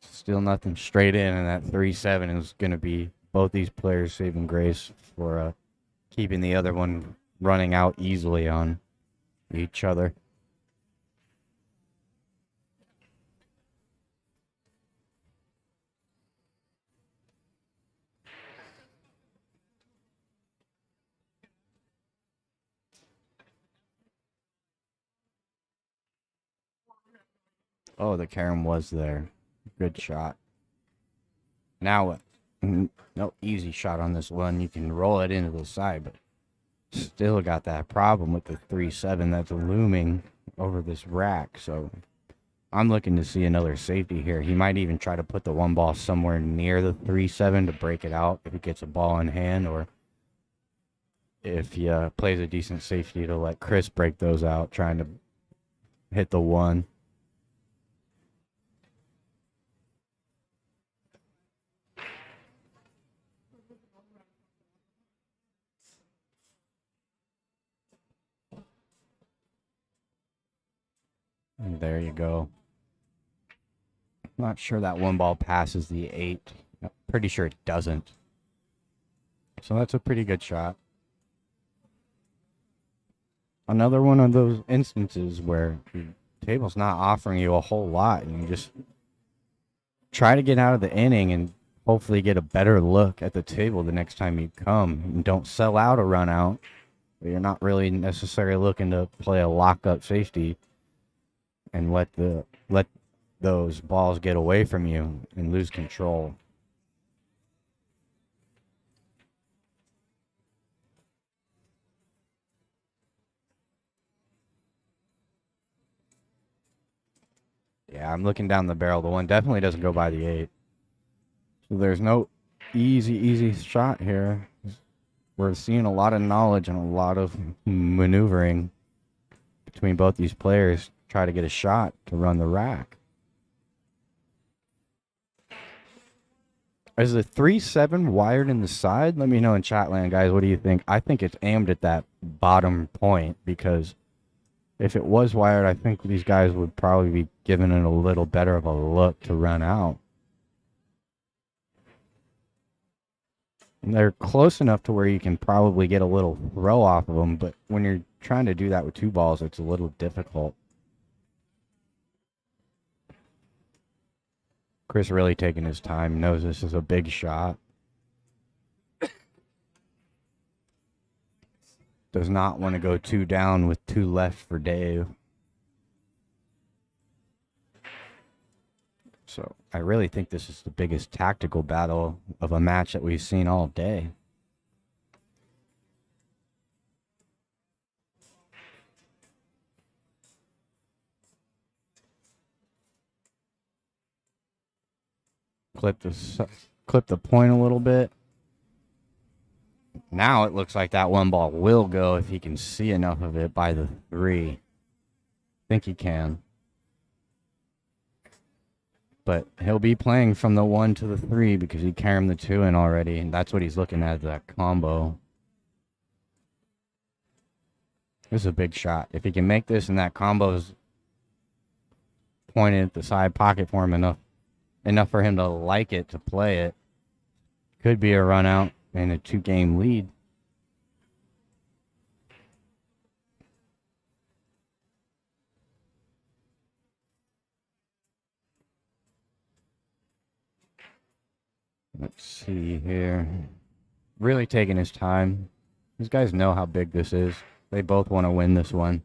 Still nothing straight in, and that 3-7 is going to be both these players saving grace for keeping the other one running out easily on each other. Oh, the carom was there. Good shot. Now what? No easy shot on this one. You can roll it into the side, but still got that problem with the 3-7 that's looming over this rack. So I'm looking to see another safety here. He might even try to put the one ball somewhere near the 3-7 to break it out if he gets a ball in hand, or if he plays a decent safety to let Chris break those out, trying to hit the 1. And there you go. Not sure that one ball passes the 8. I'm pretty sure it doesn't. So that's a pretty good shot. Another one of those instances where the table's not offering you a whole lot, and you just try to get out of the inning and hopefully get a better look at the table the next time you come. And don't sell out a run out. But you're not really necessarily looking to play a lock-up safety and let those balls get away from you and lose control. Yeah, I'm looking down the barrel. The one definitely doesn't go by the 8. So there's no easy shot here. We're seeing a lot of knowledge and a lot of maneuvering between both these players. Try to get a shot to run the rack. Is the 3-7 wired in the side? Let me know in chat land, guys. What do you think? I think it's aimed at that bottom point, because if it was wired, I think these guys would probably be giving it a little better of a look to run out. And they're close enough to where you can probably get a little throw off of them, but when you're trying to do that with 2 balls, it's a little difficult. Chris really taking his time, knows this is a big shot. Does not want to go 2 down with 2 left for Dave. So I really think this is the biggest tactical battle of a match that we've seen all day. Clip the point a little bit. Now it looks like that one ball will go if he can see enough of it by the 3. Think he can. But he'll be playing from the 1 to the 3 because he caromed the 2 in already, and that's what he's looking at, that combo. This is a big shot. If he can make this and that combo's pointed at the side pocket for him enough for him to like it, to play it, could be a run out and a 2-game lead. Let's see here. Really taking his time. These guys know how big this is. They both want to win this one.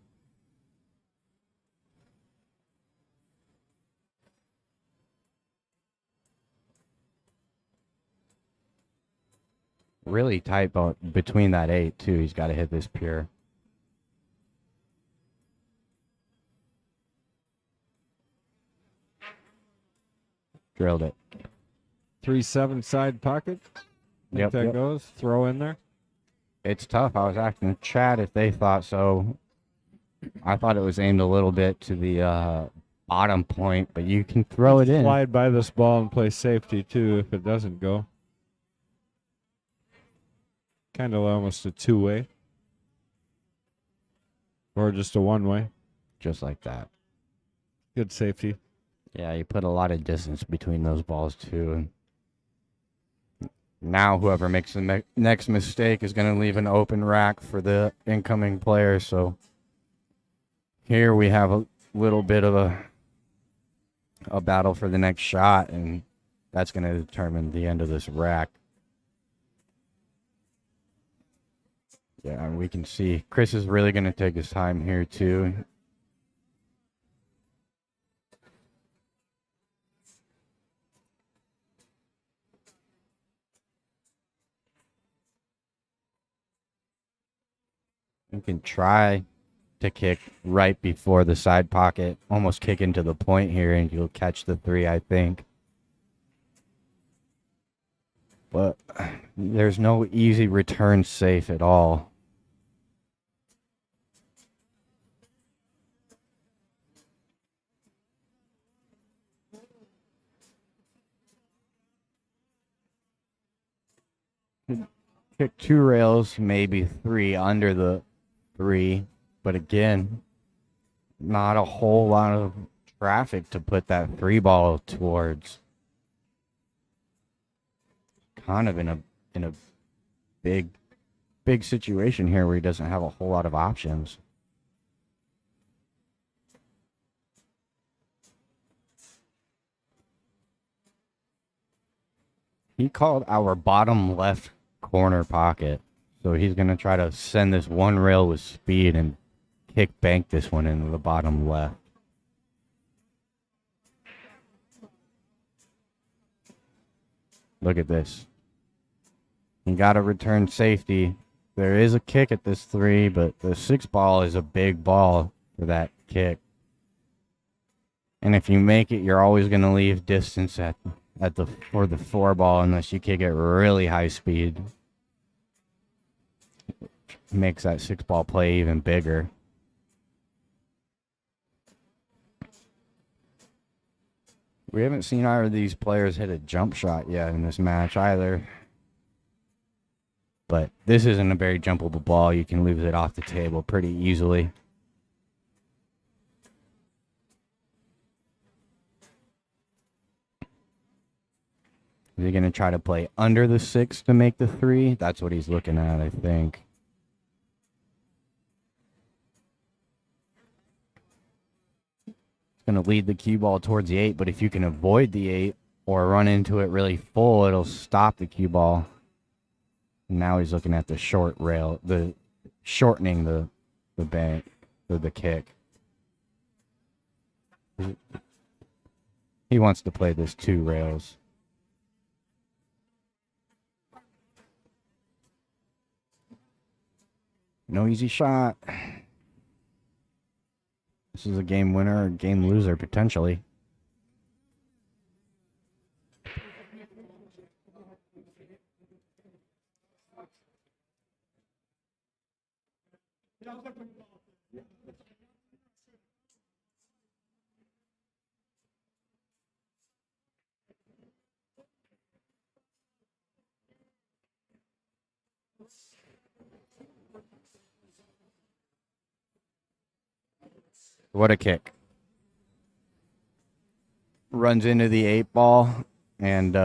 Really tight between that 8, too. He's got to hit this pure. Drilled it. 3-7 side pocket. Think that goes. Throw in there. It's tough. I was asking Chad if they thought so. I thought it was aimed a little bit to the bottom point, but you can throw it in. Slide by this ball and play safety, too, if it doesn't go. Kind of almost a two-way. Or just a one-way. Just like that. Good safety. Yeah, you put a lot of distance between those balls, too. And now whoever makes the next mistake is going to leave an open rack for the incoming player. So here we have a little bit of a battle for the next shot, and that's going to determine the end of this rack. Yeah, we can see Chris is really going to take his time here, too. You can try to kick right before the side pocket, almost kick into the point here, and you'll catch the 3, I think. But there's no easy return safe at all. Kick 2 rails, maybe 3 under the 3, but again, not a whole lot of traffic to put that 3 ball towards. Kind of in a big situation here where he doesn't have a whole lot of options. He called our bottom left corner pocket. So he's going to try to send this one rail with speed and kick bank this one into the bottom left. Look at this. You got to return safety. There is a kick at this 3, but the 6 ball is a big ball for that kick. And if you make it, you're always going to leave distance for the 4 ball unless you kick it really high speed. Makes that 6 ball play even bigger. We haven't seen either of these players hit a jump shot yet in this match either. But this isn't a very jumpable ball. You can lose it off the table pretty easily. Is he going to try to play under the 6 to make the 3? That's what he's looking at, I think. Going to lead the cue ball towards the 8, but if you can avoid the 8 or run into it really full, it'll stop the cue ball. Now he's looking at the short rail, shortening the bank or the kick. He wants to play this 2 rails. No easy shot. This is a game winner or game loser, potentially. What a kick. Runs into the 8 ball and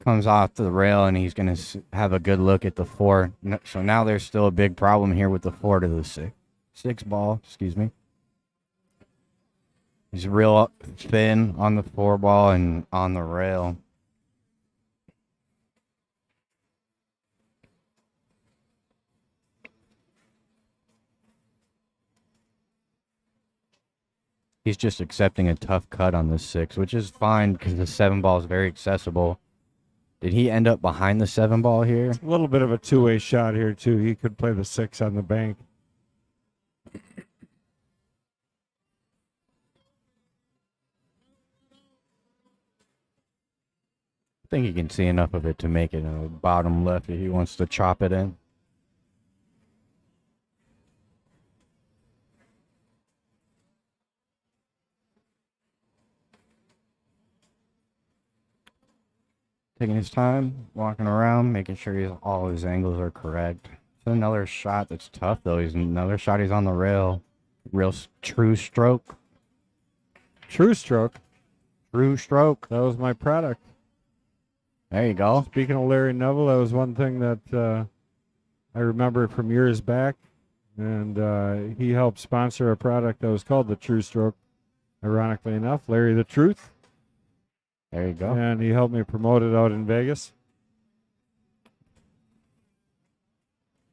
comes off the rail, and he's going to have a good look at the 4. So now there's still a big problem here with the 4 to the 6 ball, excuse me. He's real thin on the 4 ball and on the rail. He's just accepting a tough cut on this 6, which is fine because the 7 ball is very accessible. Did he end up behind the 7 ball here? A little bit of a two-way shot here, too. He could play the 6 on the bank. I think he can see enough of it to make it a bottom left if he wants to chop it in. Taking his time, walking around, making sure all his angles are correct. It's another shot that's tough, though. Another shot he's on the rail. True stroke. True stroke. True stroke. That was my product. There you go. Speaking of Larry Neville, that was one thing that I remember from years back. And he helped sponsor a product that was called the True Stroke. Ironically enough, Larry the Truth. There you go. And he helped me promote it out in Vegas.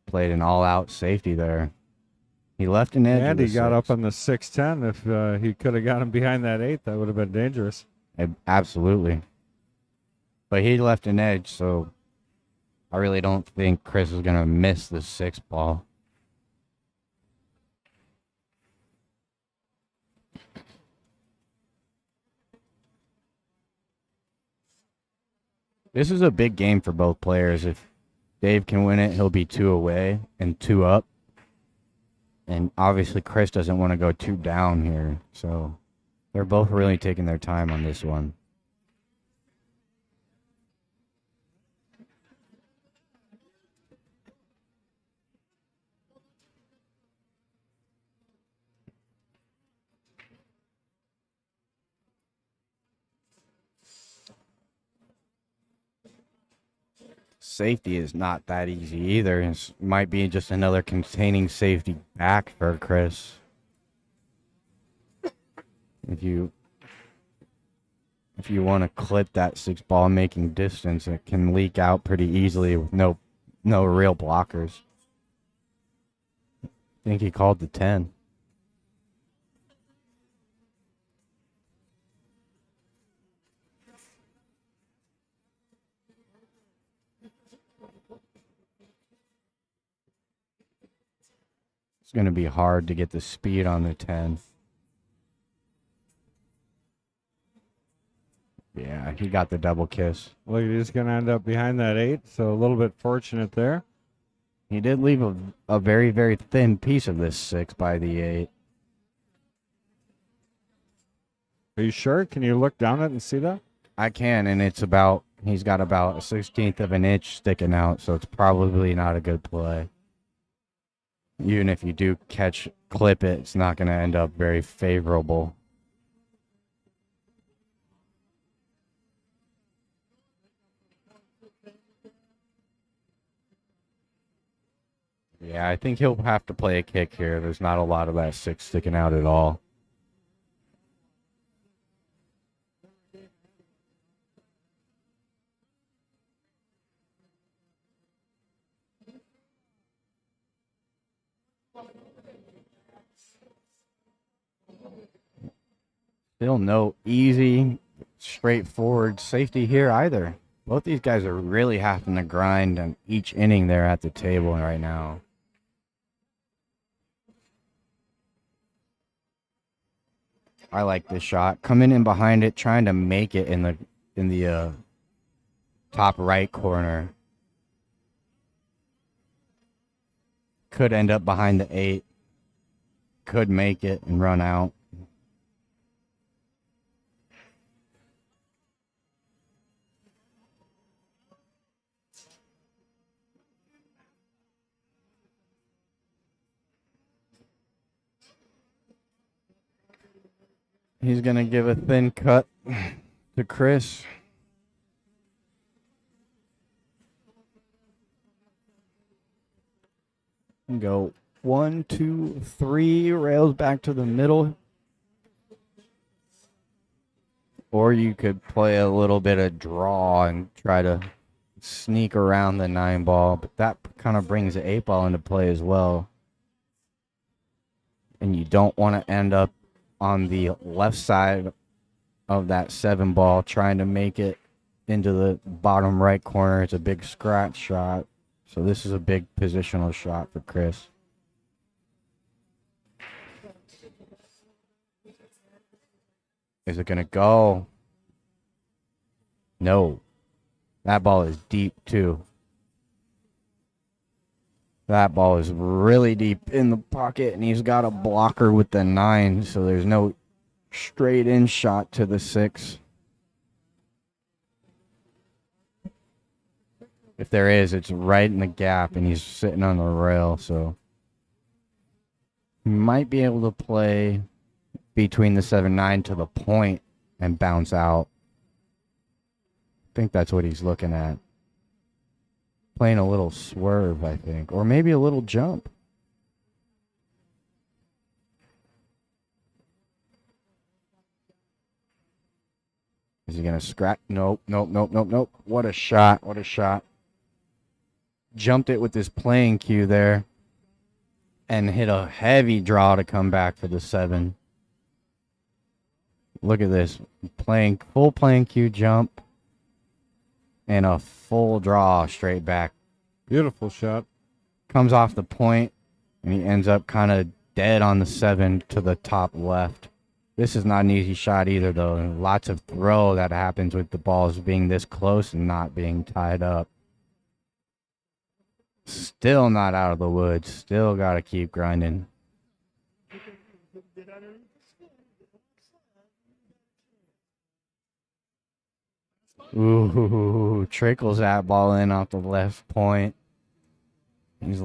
Played an all-out safety there. He left an edge. And of he the got 6. up on the 6'10". If he could have got him behind that 8, that would have been dangerous. Absolutely. But he left an edge, so I really don't think Chris is going to miss the 6 ball. This is a big game for both players. If Dave can win it, he'll be 2 away and 2 up. And obviously Chris doesn't want to go 2 down here. So they're both really taking their time on this one. Safety is not that easy either. It might be just another containing safety back for Chris. If you want to clip that 6 ball making distance, it can leak out pretty easily with no real blockers. I think he called the 10. It's going to be hard to get the speed on the 10. Yeah, he got the double kiss. Well, he's going to end up behind that 8, so a little bit fortunate there. He did leave a very, very thin piece of this 6 by the 8. Are you sure? Can you look down it and see that? I can, and he's got about a 16th of an inch sticking out, so it's probably not a good play. Even if you do clip it, it's not going to end up very favorable. Yeah, I think he'll have to play a kick here. There's not a lot of that 6 sticking out at all. Still no easy, straightforward safety here either. Both these guys are really having to grind on each inning there at the table right now. I like this shot. Coming in behind it, trying to make it in the top right corner. Could end up behind the 8. Could make it and run out. He's going to give a thin cut to Chris. And go 1, 2, 3 rails back to the middle. Or you could play a little bit of draw and try to sneak around the 9 ball. But that kind of brings the 8 ball into play as well. And you don't want to end up on the left side of that 7 ball, trying to make it into the bottom right corner. It's a big scratch shot. So this is a big positional shot for Chris. Is it going to go? No. That ball is deep too. That ball is really deep in the pocket, and he's got a blocker with the 9, so there's no straight in shot to the 6. If there is, it's right in the gap, and he's sitting on the rail, so he might be able to play between the 7-9 to the point and bounce out. I think that's what he's looking at. Playing a little swerve, I think, or maybe a little jump. Is he going to scratch? Nope, nope, nope, nope, nope. What a shot. What a shot. Jumped it with his playing cue there and hit a heavy draw to come back for the 7. Look at this. Full playing cue jump and a full draw straight back. Beautiful shot. Comes off the point, and he ends up kind of dead on the 7 to the top left. This is not an easy shot either, though. And lots of throw that happens with the balls being this close and not being tied up. Still not out of the woods. Still got to keep grinding. Ooh, trickles that ball in off the left point. He's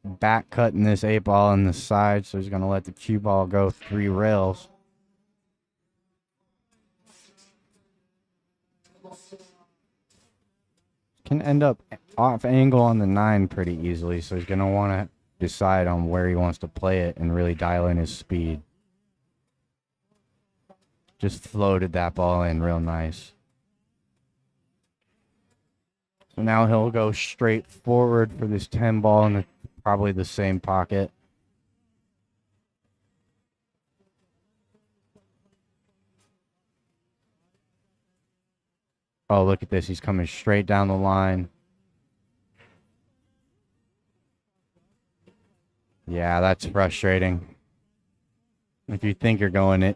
back cutting this 8 ball in the side, so he's going to let the cue ball go 3 rails. Can end up off angle on the 9 pretty easily, so he's going to want to decide on where he wants to play it and really dial in his speed. Just floated that ball in real nice. So now he'll go straight forward for this 10 ball in probably the same pocket. Oh, look at this. He's coming straight down the line. Yeah, that's frustrating. If you think you're going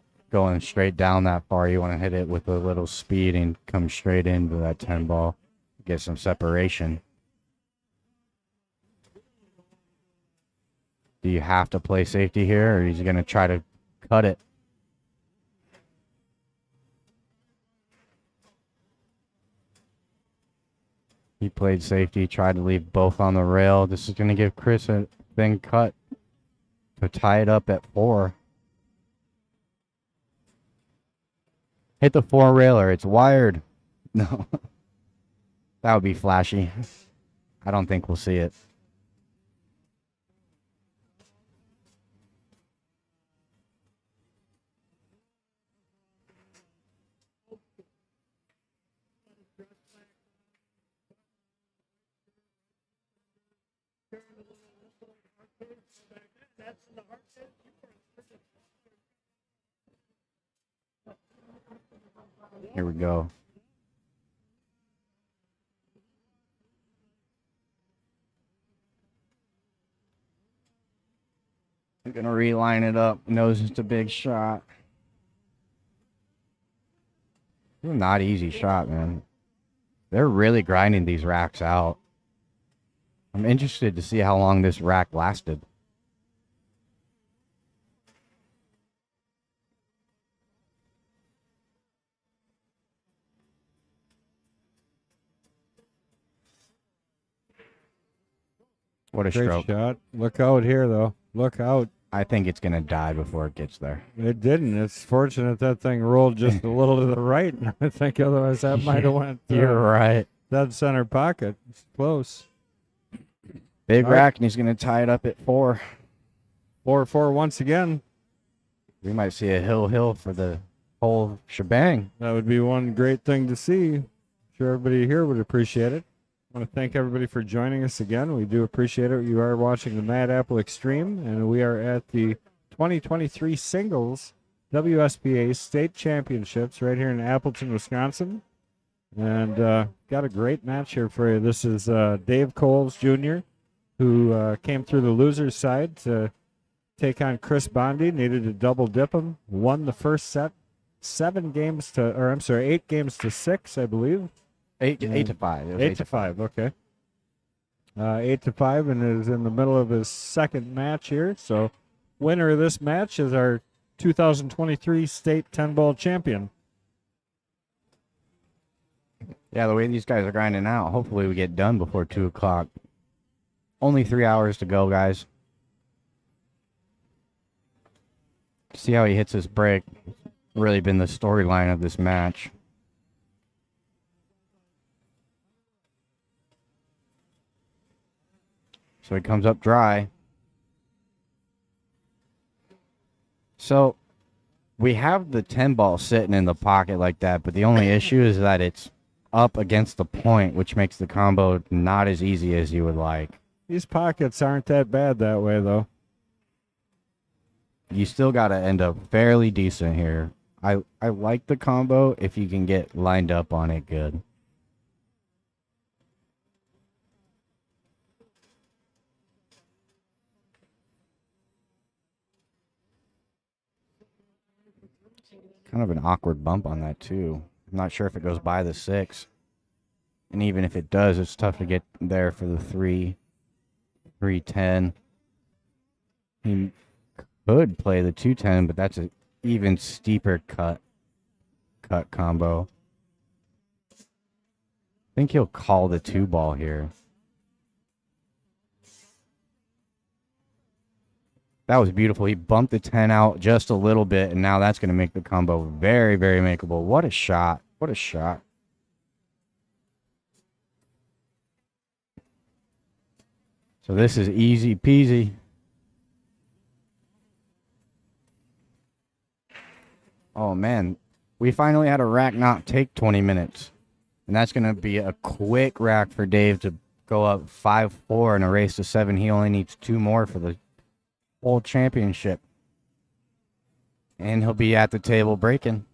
straight down that far, you want to hit it with a little speed and come straight into that 10 ball. Get some separation. Do you have to play safety here, or is he going to try to cut it? He played safety, tried to leave both on the rail. This is going to give Chris a thin cut to tie it up at 4. Hit the 4 railer. It's wired. No. That would be flashy. I don't think we'll see it. Here we go. I'm going to reline it up. Knows it's a big shot. Not easy shot, man. They're really grinding these racks out. I'm interested to see how long this rack lasted. What a Great stroke. shot. Look out here, though. Look out. I think it's going to die before it gets there. It didn't. It's fortunate that thing rolled just a little to the right. I think otherwise that might have went You're right. dead center pocket. It's close. Big All right. rack, and he's going to tie it up at 4. 4-4 once again. We might see a hill for the whole shebang. That would be one great thing to see. I'm sure everybody here would appreciate it. I want to thank everybody for joining us again. We do appreciate it. You are watching the Mad Apple Extreme, and we are at the 2023 Singles WSPA State Championships right here in Appleton, Wisconsin. And got a great match here for you. This is Dave Coles Jr., who came through the loser's side to take on Chris Bondi. Needed to double dip him. Won the first set, 8 games to 6, I believe. 8 to 5. It was 8 to 5. Okay. 8 to 5, and is in the middle of his second match here. So, winner of this match is our 2023 state 10-ball champion. Yeah, the way these guys are grinding out, hopefully we get done before 2 o'clock. Only 3 hours to go, guys. See how he hits his break. Really been the storyline of this match. So he comes up dry. So we have the 10 ball sitting in the pocket like that, but the only issue is that it's up against the point, which makes the combo not as easy as you would like. These pockets aren't that bad that way, though. You still got to end up fairly decent here. I like the combo if you can get lined up on it good. Kind of an awkward bump on that, too. I'm not sure if it goes by the 6. And even if it does, it's tough to get there for the 3-10. He could play the 2-10, but that's an even steeper cut combo. I think he'll call the 2 ball here. That was beautiful. He bumped the 10 out just a little bit, and now that's going to make the combo very, very makeable. What a shot. What a shot. So this is easy peasy. Oh, man. We finally had a rack not take 20 minutes. And that's going to be a quick rack for Dave to go up 5-4 in a race to 7. He only needs 2 more for the whole championship. And he'll be at the table breaking.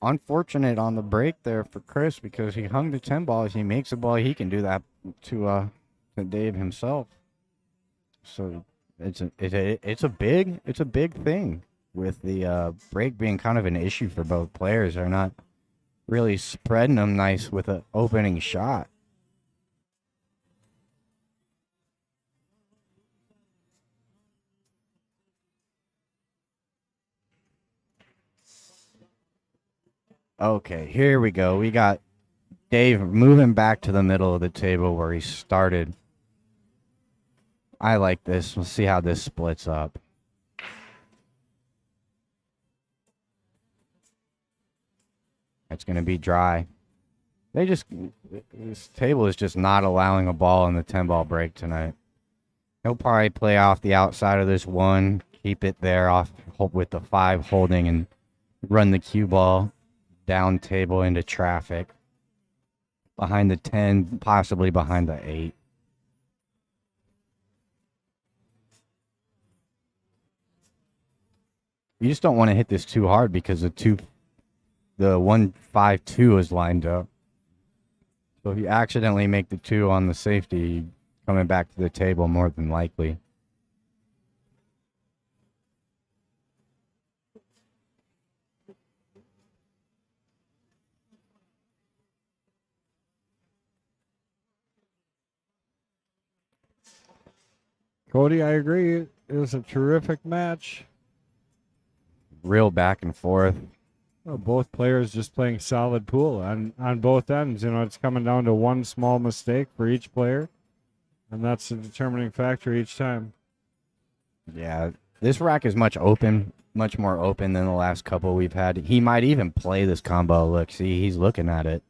Unfortunate on the break there for Chris because he hung the 10 balls. He makes a ball. He can do that to Dave himself. So it's a big thing with the break being kind of an issue for both players. They're not really spreading them nice with an opening shot. Okay, here we go. We got Dave moving back to the middle of the table where he started. I like this. We'll see how this splits up. It's going to be dry. This table is just not allowing a ball in the 10-ball break tonight. He'll probably play off the outside of this 1, keep it there off with the 5 holding, and run the cue ball down table into traffic. Behind the 10, possibly behind the 8. You just don't want to hit this too hard because the 1-5-2 is lined up. So if you accidentally make the 2 on the safety, you're coming back to the table more than likely. Cody, I agree. It was a terrific match. Real back and forth. Well, both players just playing solid pool on both ends. You know, it's coming down to one small mistake for each player, and that's the determining factor each time. Yeah, this rack is much more open than the last couple we've had. He might even play this combo. Look, see, he's looking at it.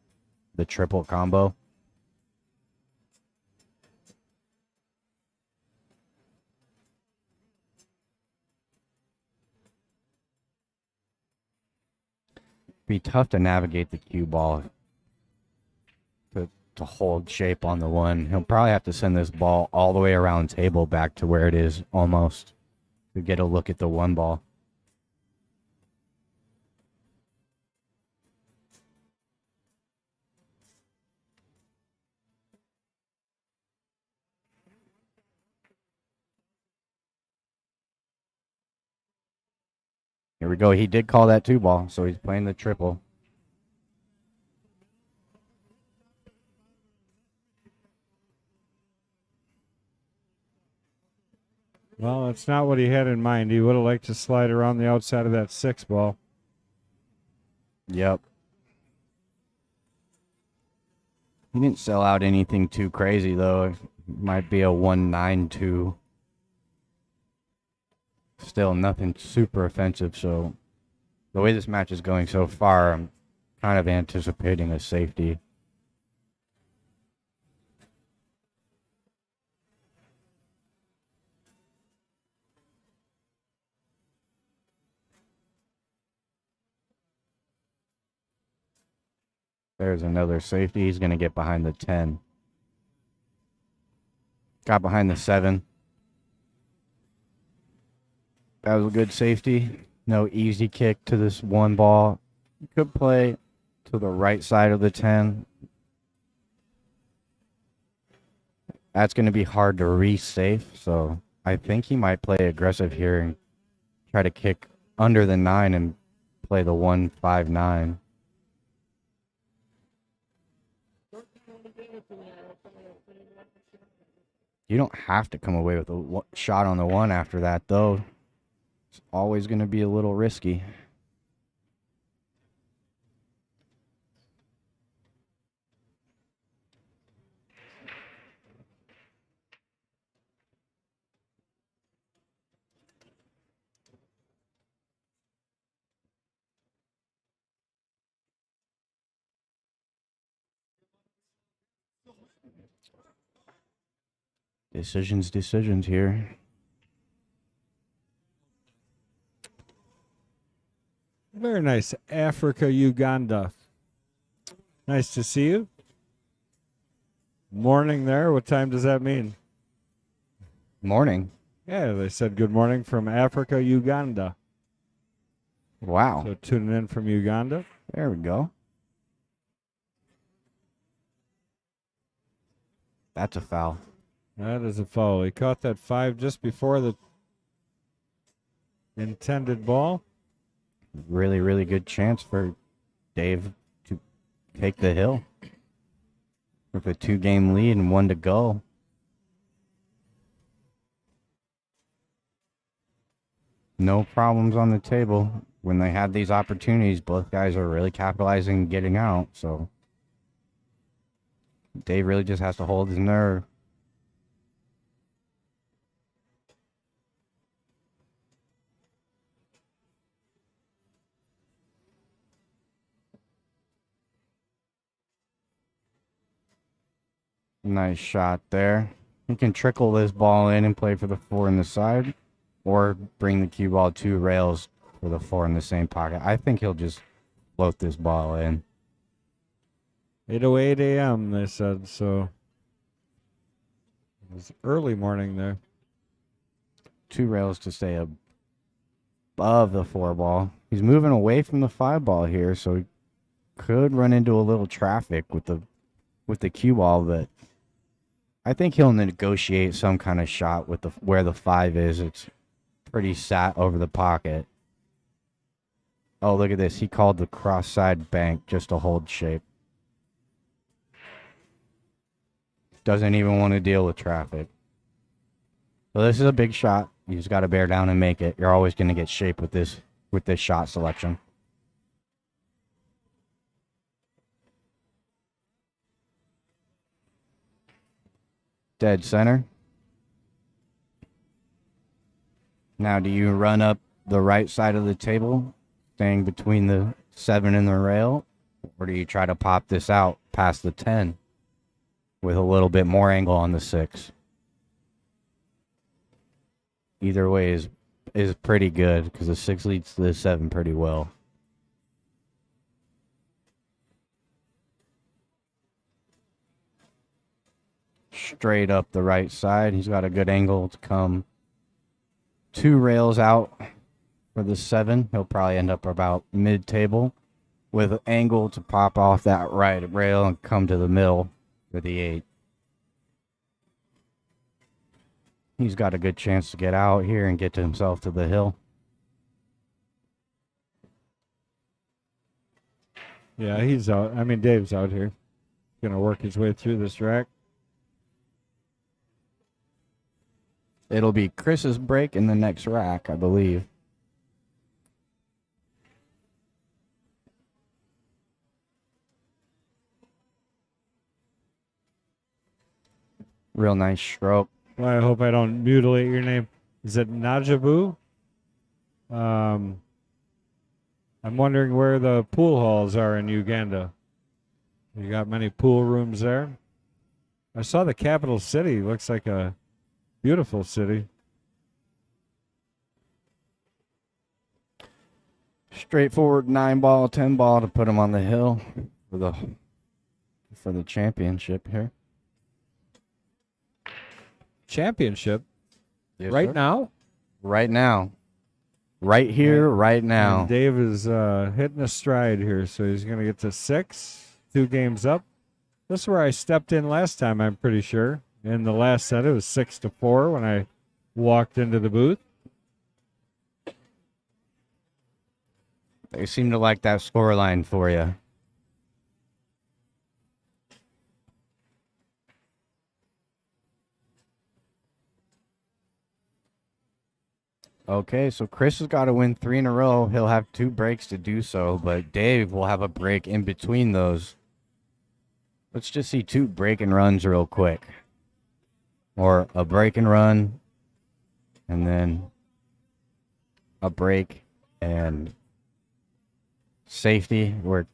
The triple combo. be tough to navigate the cue ball to hold shape on the one. He'll probably have to send this ball all the way around table back to where it is almost to get a look at the one ball. Here we go. He did call that 2-ball, so he's playing the triple. Well, that's not what he had in mind. He would have liked to slide around the outside of that 6 ball. Yep. He didn't sell out anything too crazy, though. It might be a 1-9-2. Still nothing super offensive, so the way this match is going so far, I'm kind of anticipating a safety. There's another safety. He's going to get behind the 10. Got behind the 7. That was a good safety. No easy kick to this one ball. Could play to the right side of the 10. That's going to be hard to re-safe, so I think he might play aggressive here and try to kick under the 9 and play the 1-5-9. You don't have to come away with a shot on the 1 after that, though. It's always going to be a little risky. Decisions here. Very nice. Africa, Uganda. Nice to see you. Morning there. What time does that mean? Morning. Yeah, they said good morning from Africa, Uganda. Wow. So tuning in from Uganda. There we go. That's a foul. That is a foul. He caught that 5 just before the intended ball. Really, really good chance for Dave to take the hill with a 2-game lead and 1 to go. No problems on the table. When they have these opportunities, both guys are really capitalizing and getting out. So Dave really just has to hold his nerve. Nice shot there. He can trickle this ball in and play for the 4 in the side, or bring the cue ball 2 rails for the 4 in the same pocket. I think he'll just float this ball in. 8:08 a.m. they said, so it was early morning there. 2 rails to stay above the 4 ball. He's moving away from the 5 ball here, so he could run into a little traffic with the cue ball, but I think he'll negotiate some kind of shot with where the 5 is. It's pretty sat over the pocket. Oh, look at this. He called the cross side bank just to hold shape. Doesn't even want to deal with traffic. So this is a big shot. You just got to bear down and make it. You're always going to get shape with this shot selection. Dead center. Now, do you run up the right side of the table, staying between the 7 and the rail, or do you try to pop this out past the 10 with a little bit more angle on the 6? Either way is pretty good because the 6 leads to the 7 pretty well. straight up the right side. He's got a good angle to come 2 rails out for the 7. He'll probably end up about mid-table with an angle to pop off that right rail and come to the middle for the 8. He's got a good chance to get out here and get to himself to the hill. Yeah, he's out. I mean, Dave's out here. Going to work his way through this rack. It'll be Chris's break in the next rack, I believe. Real nice stroke. Well, I hope I don't mutilate your name. Is it Najabu? I'm wondering where the pool halls are in Uganda. You got many pool rooms there? I saw the capital city. Looks like a beautiful city. Straightforward 9-ball, 10-ball to put him on the hill for the championship here. Championship? Yes, Right sir. now? Right now. Right here, right now. And Dave is hitting a stride here, so he's going to get to 6, 2 games up. This is where I stepped in last time, I'm pretty sure. In the last set, it was 6-4 when I walked into the booth. They seem to like that scoreline for you. Okay, so Chris has got to win 3 in a row. He'll have 2 breaks to do so, but Dave will have a break in between those. Let's just see 2 break and runs real quick. Or a break and run, and then a break and safety, where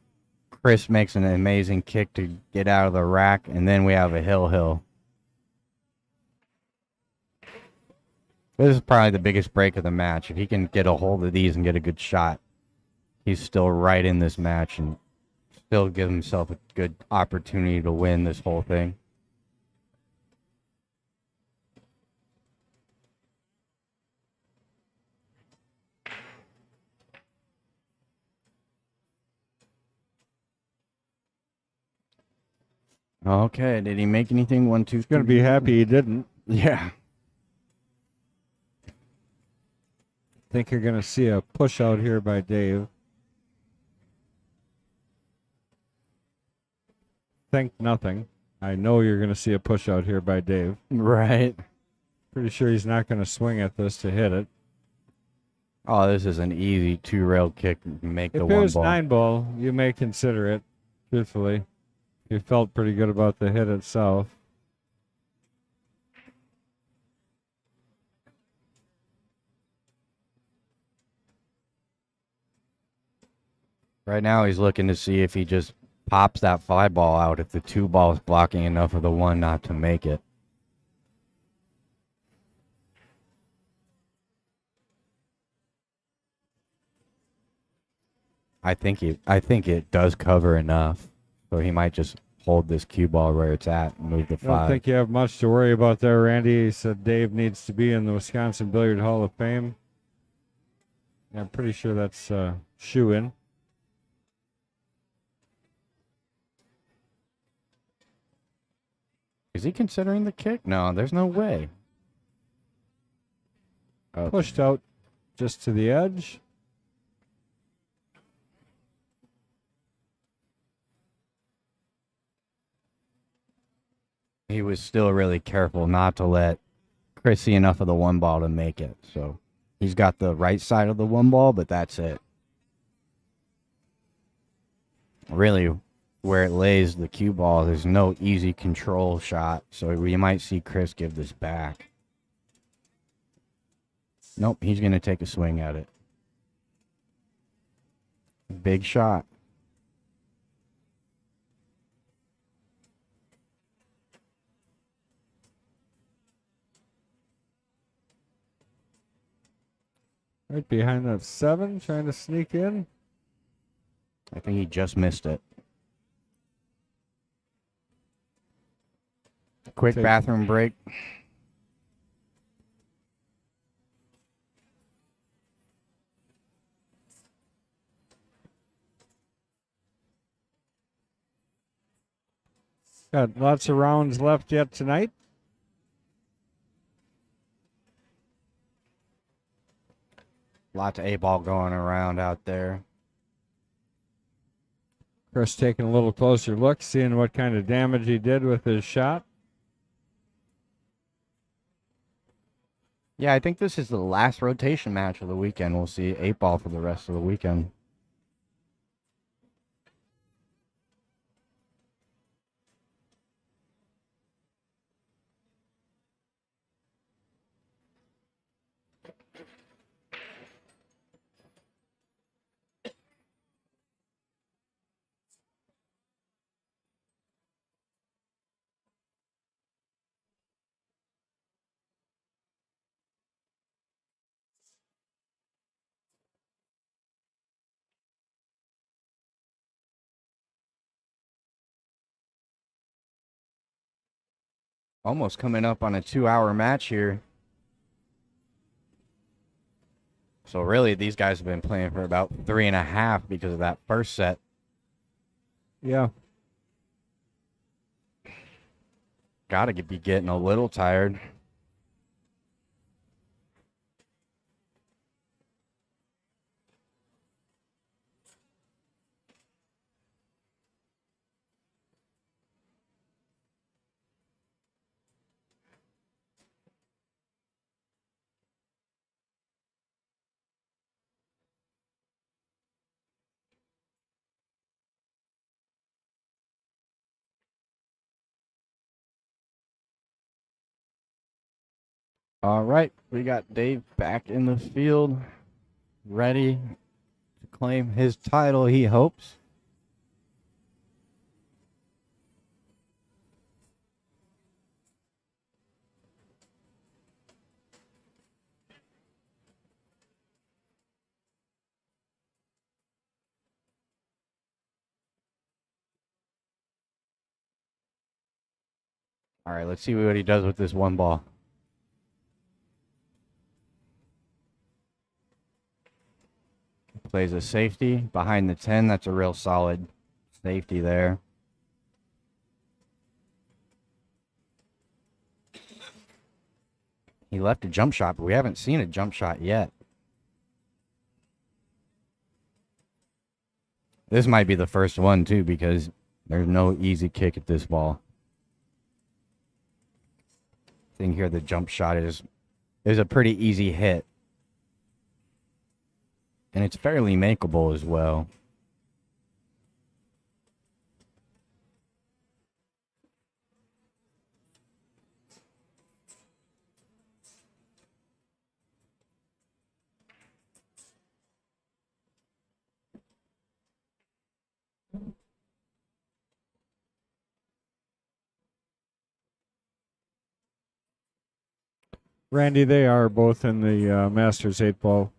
Chris makes an amazing kick to get out of the rack, and then we have a hill. This is probably the biggest break of the match. If he can get a hold of these and get a good shot, he's still right in this match and still give himself a good opportunity to win this whole thing. Okay, did he make anything? 1, 2, He's going to be happy he didn't. Yeah. Think you're going to see a push out here by Dave. Think nothing. I know you're going to see a push out here by Dave. Right. Pretty sure he's not going to swing at this to hit it. Oh, this is an easy 2-rail kick to make the If it 1 was ball. 9-ball, you may consider it, truthfully. You felt pretty good about the hit itself. Right now he's looking to see if he just pops that 5-ball out, if the 2-ball is blocking enough of the 1 not to make it. I think it does cover enough, so he might just hold this cue ball where it's at and move the I don't 5. think you have much to worry about there, Randy. He said Dave needs to be in the Wisconsin Billiard Hall of Fame. I'm pretty sure that's shoe-in. Is he considering the kick? No, there's no way. Okay. Pushed out just to the edge. He was still really careful not to let Chris see enough of the 1 ball to make it. So he's got the right side of the 1 ball, but that's it. Really, where it lays the cue ball, there's no easy control shot. So we might see Chris give this back. Nope, he's going to take a swing at it. Big shot. Right behind that 7, trying to sneak in. I think he just missed it. Quick Take- bathroom break. Got lots of rounds left yet tonight. Lots of A-ball going around out there. Chris taking a little closer look, seeing what kind of damage he did with his shot. Yeah, I think this is the last rotation match of the weekend. We'll see 8-ball for the rest of the weekend. Almost coming up on a 2-hour match here. So really, these guys have been playing for about 3.5 because of that first set. Yeah. Gotta be getting a little tired. All right, we got Dave back in the field, ready to claim his title, he hopes. All right, let's see what he does with this one ball. Plays a safety behind the 10. That's a real solid safety there. He left a jump shot, but we haven't seen a jump shot yet. This might be the first one, too, because there's no easy kick at this ball. I think here the jump shot is a pretty easy hit. And it's fairly makeable as well. Randy, they are both in the Masters 8-ball.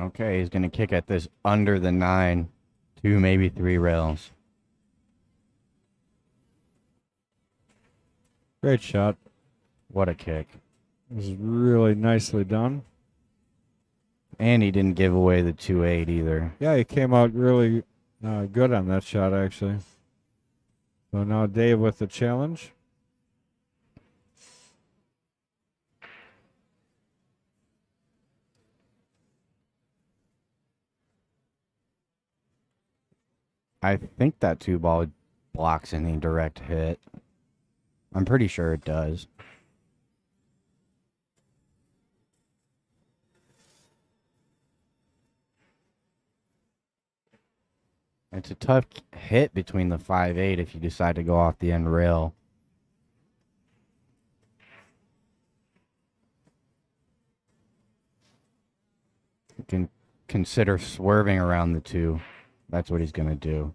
Okay, he's going to kick at this under the 9, 2, maybe 3 rails. Great shot. What a kick. It was really nicely done. And he didn't give away the 2-8 either. Yeah, he came out really good on that shot, actually. So now Dave with the challenge. I think that 2-ball blocks any direct hit. I'm pretty sure it does. It's a tough hit between the 5-8 if you decide to go off the end rail. You can consider swerving around the 2. That's what he's going to do.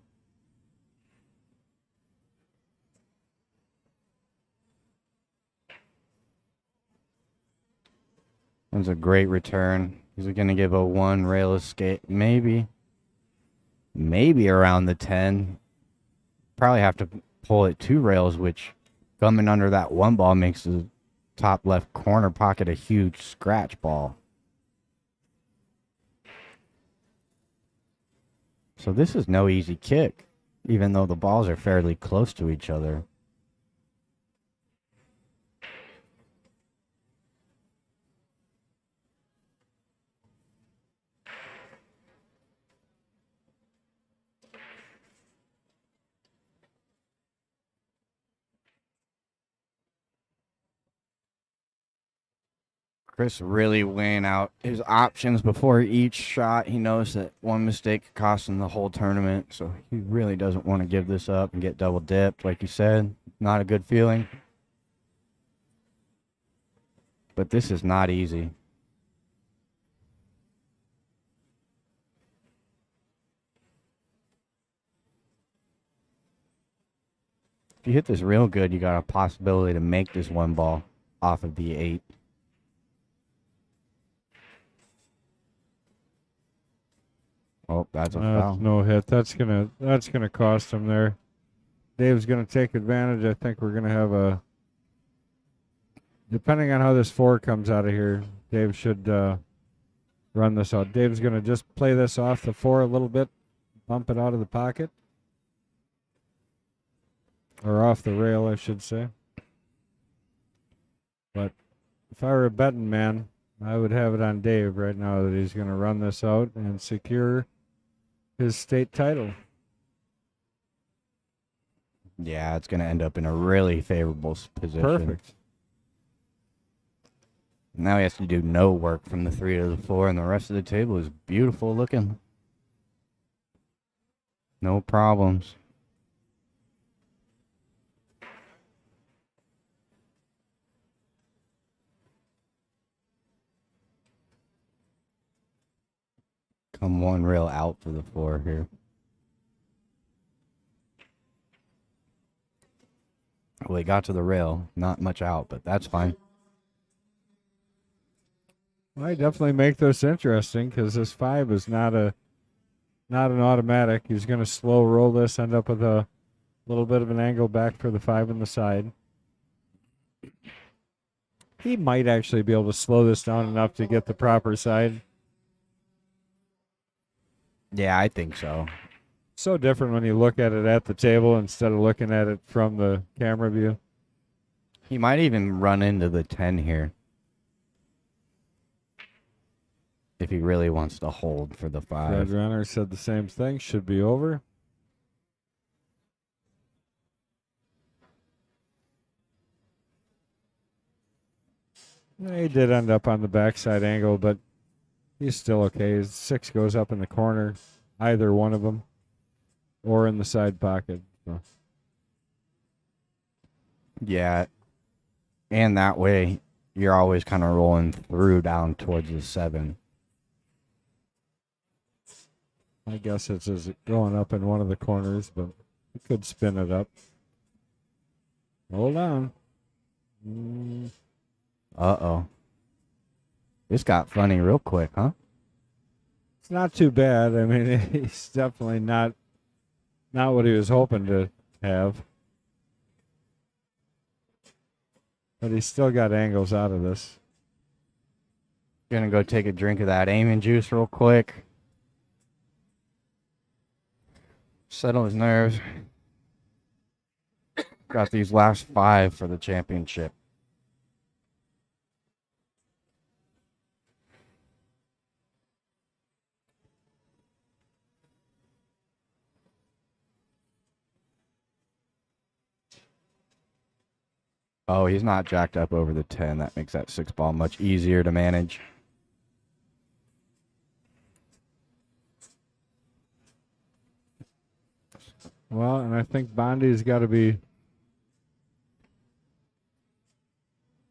That's a great return. He's going to give a 1 rail escape. Maybe around the 10. Probably have to pull it 2 rails, which coming under that 1 ball makes the top left corner pocket a huge scratch ball. So this is no easy kick, even though the balls are fairly close to each other. Chris really weighing out his options before each shot. He knows that one mistake could cost him the whole tournament, so he really doesn't want to give this up and get double dipped. Like you said, not a good feeling. But this is not easy. If you hit this real good, you got a possibility to make this 1 ball off of the 8. Oh, that's a foul. No hit. That's gonna cost him there. Dave's gonna take advantage. I think we're gonna have a. Depending on how this 4 comes out of here, Dave should run this out. Dave's gonna just play this off the 4 a little bit, bump it out of the pocket, or off the rail, I should say. But if I were a betting man, I would have it on Dave right now that he's going to run this out and secure his state title. Yeah, it's going to end up in a really favorable position. Perfect. Now he has to do no work from the 3 to the 4, and the rest of the table is beautiful looking. No problems. Come 1 rail out for the 4 here. Well, he got to the rail. Not much out, but that's fine. Well, I definitely make this interesting because this 5 is not an automatic. He's going to slow roll this, end up with a little bit of an angle back for the 5 in the side. He might actually be able to slow this down enough to get the proper side. Yeah, I think so. So different when you look at it at the table instead of looking at it from the camera view. He might even run into the 10 here. If he really wants to hold for the 5. Fred Runner said the same thing. Should be over. He did end up on the backside angle, but he's still okay. His 6 goes up in the corner, either one of them, or in the side pocket. So. Yeah. And that way, you're always kind of rolling through down towards the 7. I guess it's as going up in one of the corners, but you could spin it up. Hold on. Uh-oh. This got funny real quick, huh? It's not too bad. I mean, he's definitely not what he was hoping to have. But he's still got angles out of this. Gonna go take a drink of that aiming juice real quick. Settle his nerves. Got these last 5 for the championship. Oh, he's not jacked up over the 10. That makes that 6 ball much easier to manage. Well, and I think Bondi's got to be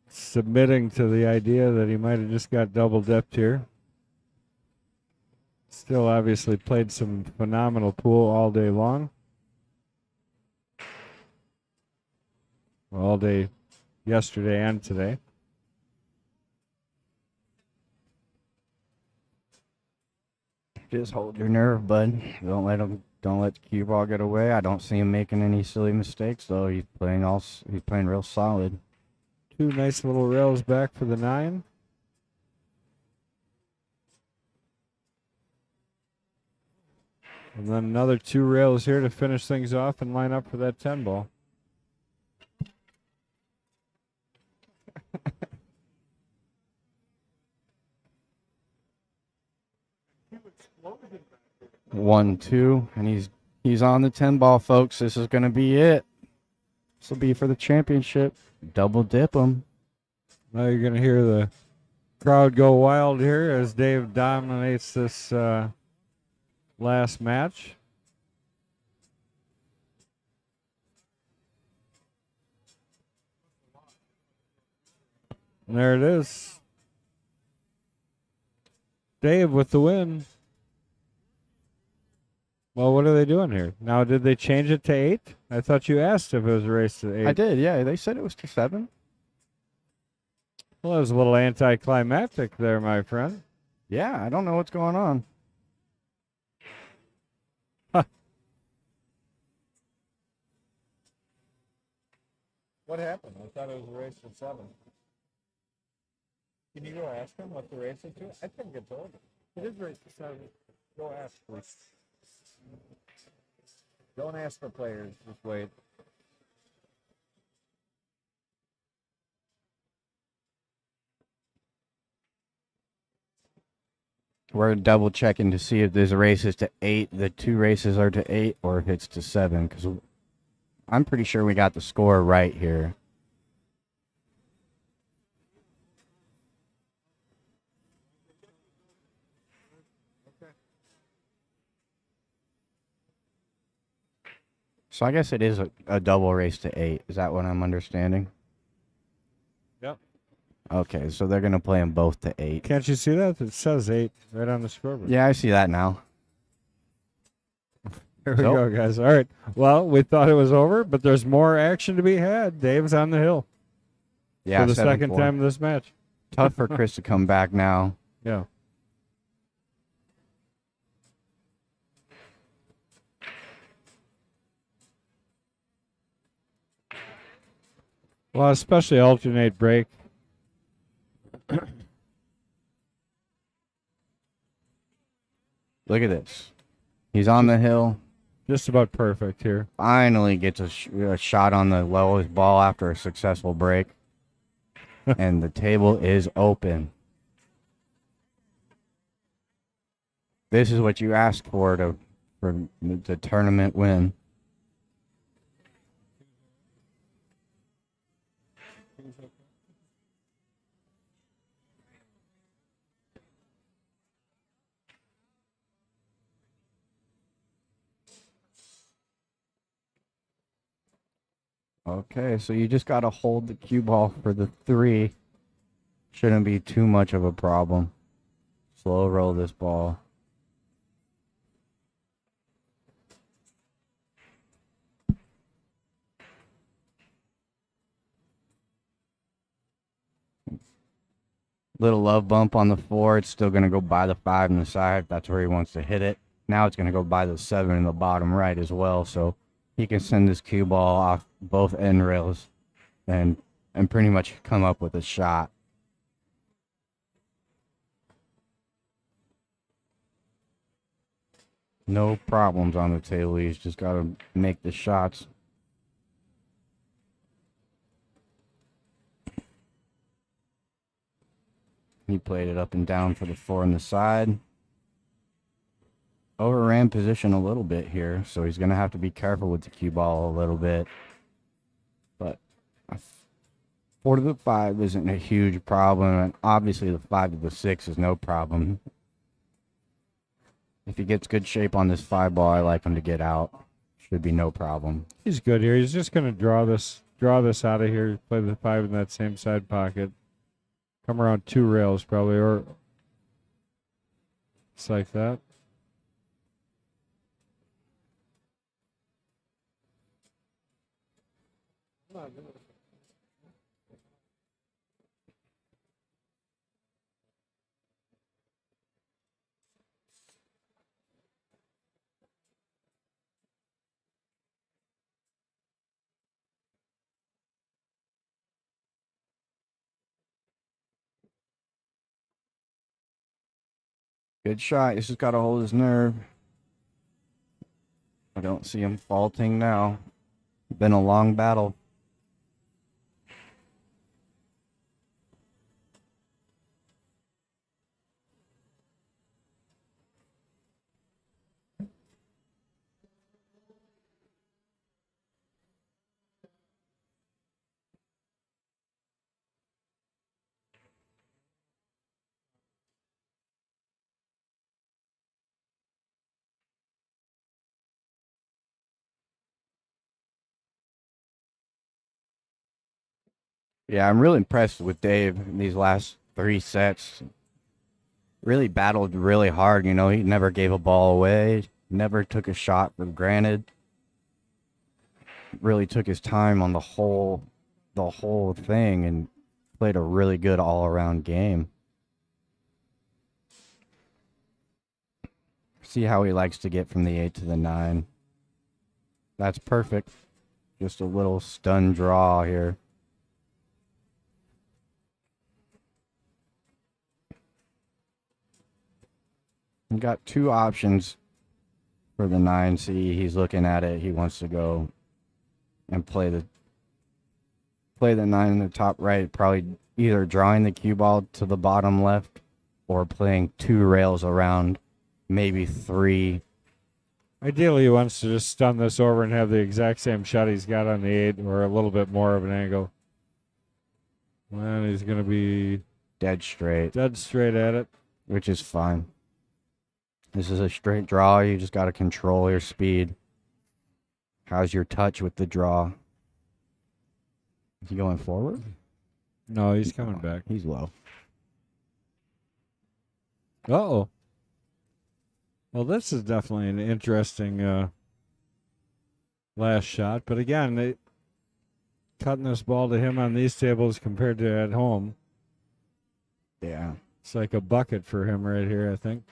submitting to the idea that he might have just got double dipped here. Still obviously played some phenomenal pool all day long. All day yesterday and today. Just hold your nerve, bud. Don't let the cue ball get away. I don't see him making any silly mistakes, though. He's playing real solid. 2 nice little rails back for the 9. And then another 2 rails here to finish things off and line up for that 10 ball. One, two, and he's on the 10 ball, folks. This is gonna be it. This will be for the championship. Double dip him. Now you're going to hear the crowd go wild here as Dave dominates this last match. And there it is. Dave with the win. Well, what are they doing here? Now, did they change it to 8? I thought you asked if it was a race to 8. I did, yeah. They said it was to 7. Well, that was a little anticlimactic there, my friend. Yeah, I don't know what's going on. What happened? I thought it was a race to 7. Can you go ask him what the race is to? I think it's over. It is race to 7. Go ask, please. Don't ask for players. Just wait. We're double checking to see if there's races to 8. The 2 races are to 8, or if it's to 7. Because I'm pretty sure we got the score right here. So I guess it is a double race to 8. Is that what I'm understanding? Yep. Okay, so they're going to play them both to 8. Can't you see that? It says 8 right on the scoreboard. Yeah, I see that now. Here we go, guys. All right. Well, we thought it was over, but there's more action to be had. Dave's on the hill Yeah, for the 7-4. second time in this match. Tough for Chris to come back now. Yeah. Well, especially alternate break. Look at this. He's on the hill. Just about perfect here. Finally gets a shot on the lowest ball after a successful break. And the table is open. This is what you asked for the tournament win. Okay, so you just got to hold the cue ball for the 3. Shouldn't be too much of a problem. Slow roll this ball. Little love bump on the 4. It's still going to go by the 5 in the side. That's where he wants to hit it. Now it's going to go by the 7 in the bottom right as well. So he can send this cue ball off both end rails and pretty much come up with a shot. No problems on the table. He's just got to make the shots. He played it up and down for the 4 on the side. Overran position a little bit here, so he's going to have to be careful with the cue ball a little bit. But a 4 to the 5 isn't a huge problem, and obviously the 5 to the 6 is no problem. If he gets good shape on this 5 ball, I like him to get out. Should be no problem. He's good here. He's just going to draw this out of here, play the 5 in that same side pocket. Come around 2 rails probably, or it's like that. Good shot. He's just got to hold his nerve. I don't see him faulting now. Been a long battle. Yeah, I'm really impressed with Dave in these last 3 sets. Really battled really hard, you know. He never gave a ball away, never took a shot for granted. Really took his time on the whole thing and played a really good all-around game. See how he likes to get from the 8 to the 9. That's perfect. Just a little stun draw here. We've got 2 options for the 9C. He's looking at it. He wants to go and play the 9 in the top right, probably either drawing the cue ball to the bottom left or playing 2 rails around, maybe 3. Ideally, he wants to just stun this over and have the exact same shot he's got on the 8 or a little bit more of an angle. And he's going to be dead straight at it. which is fine. This is a straight draw. You just got to control your speed. How's your touch with the draw? Is he going forward? No, he's coming back. He's low. Uh-oh. Well, this is definitely an interesting last shot. But again, cutting this ball to him on these tables compared to at home, Yeah. it's like a bucket for him right here, I think.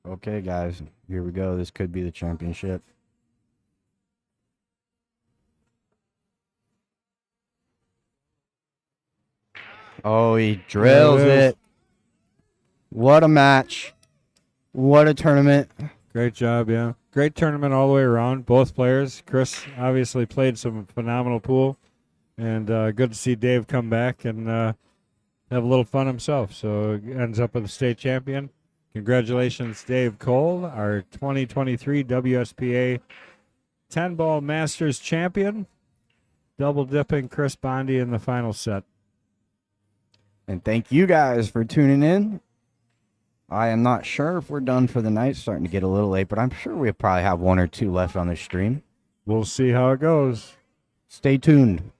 Okay, guys. Here we go. This could be the championship. Oh, he drills There it is. it. What a match. What a tournament. Great job, yeah. Great tournament all the way around. Both players. Chris obviously played some phenomenal pool. And good to see Dave come back and have a little fun himself. So ends up with a state champion. Congratulations, Dave Cole, our 2023 WSPA 10-ball Masters champion. Double dipping Chris Bondi in the final set. And thank you guys for tuning in. I am not sure if we're done for the night. It's starting to get a little late, but I'm sure we probably have 1 or 2 left on the stream. We'll see how it goes. Stay tuned.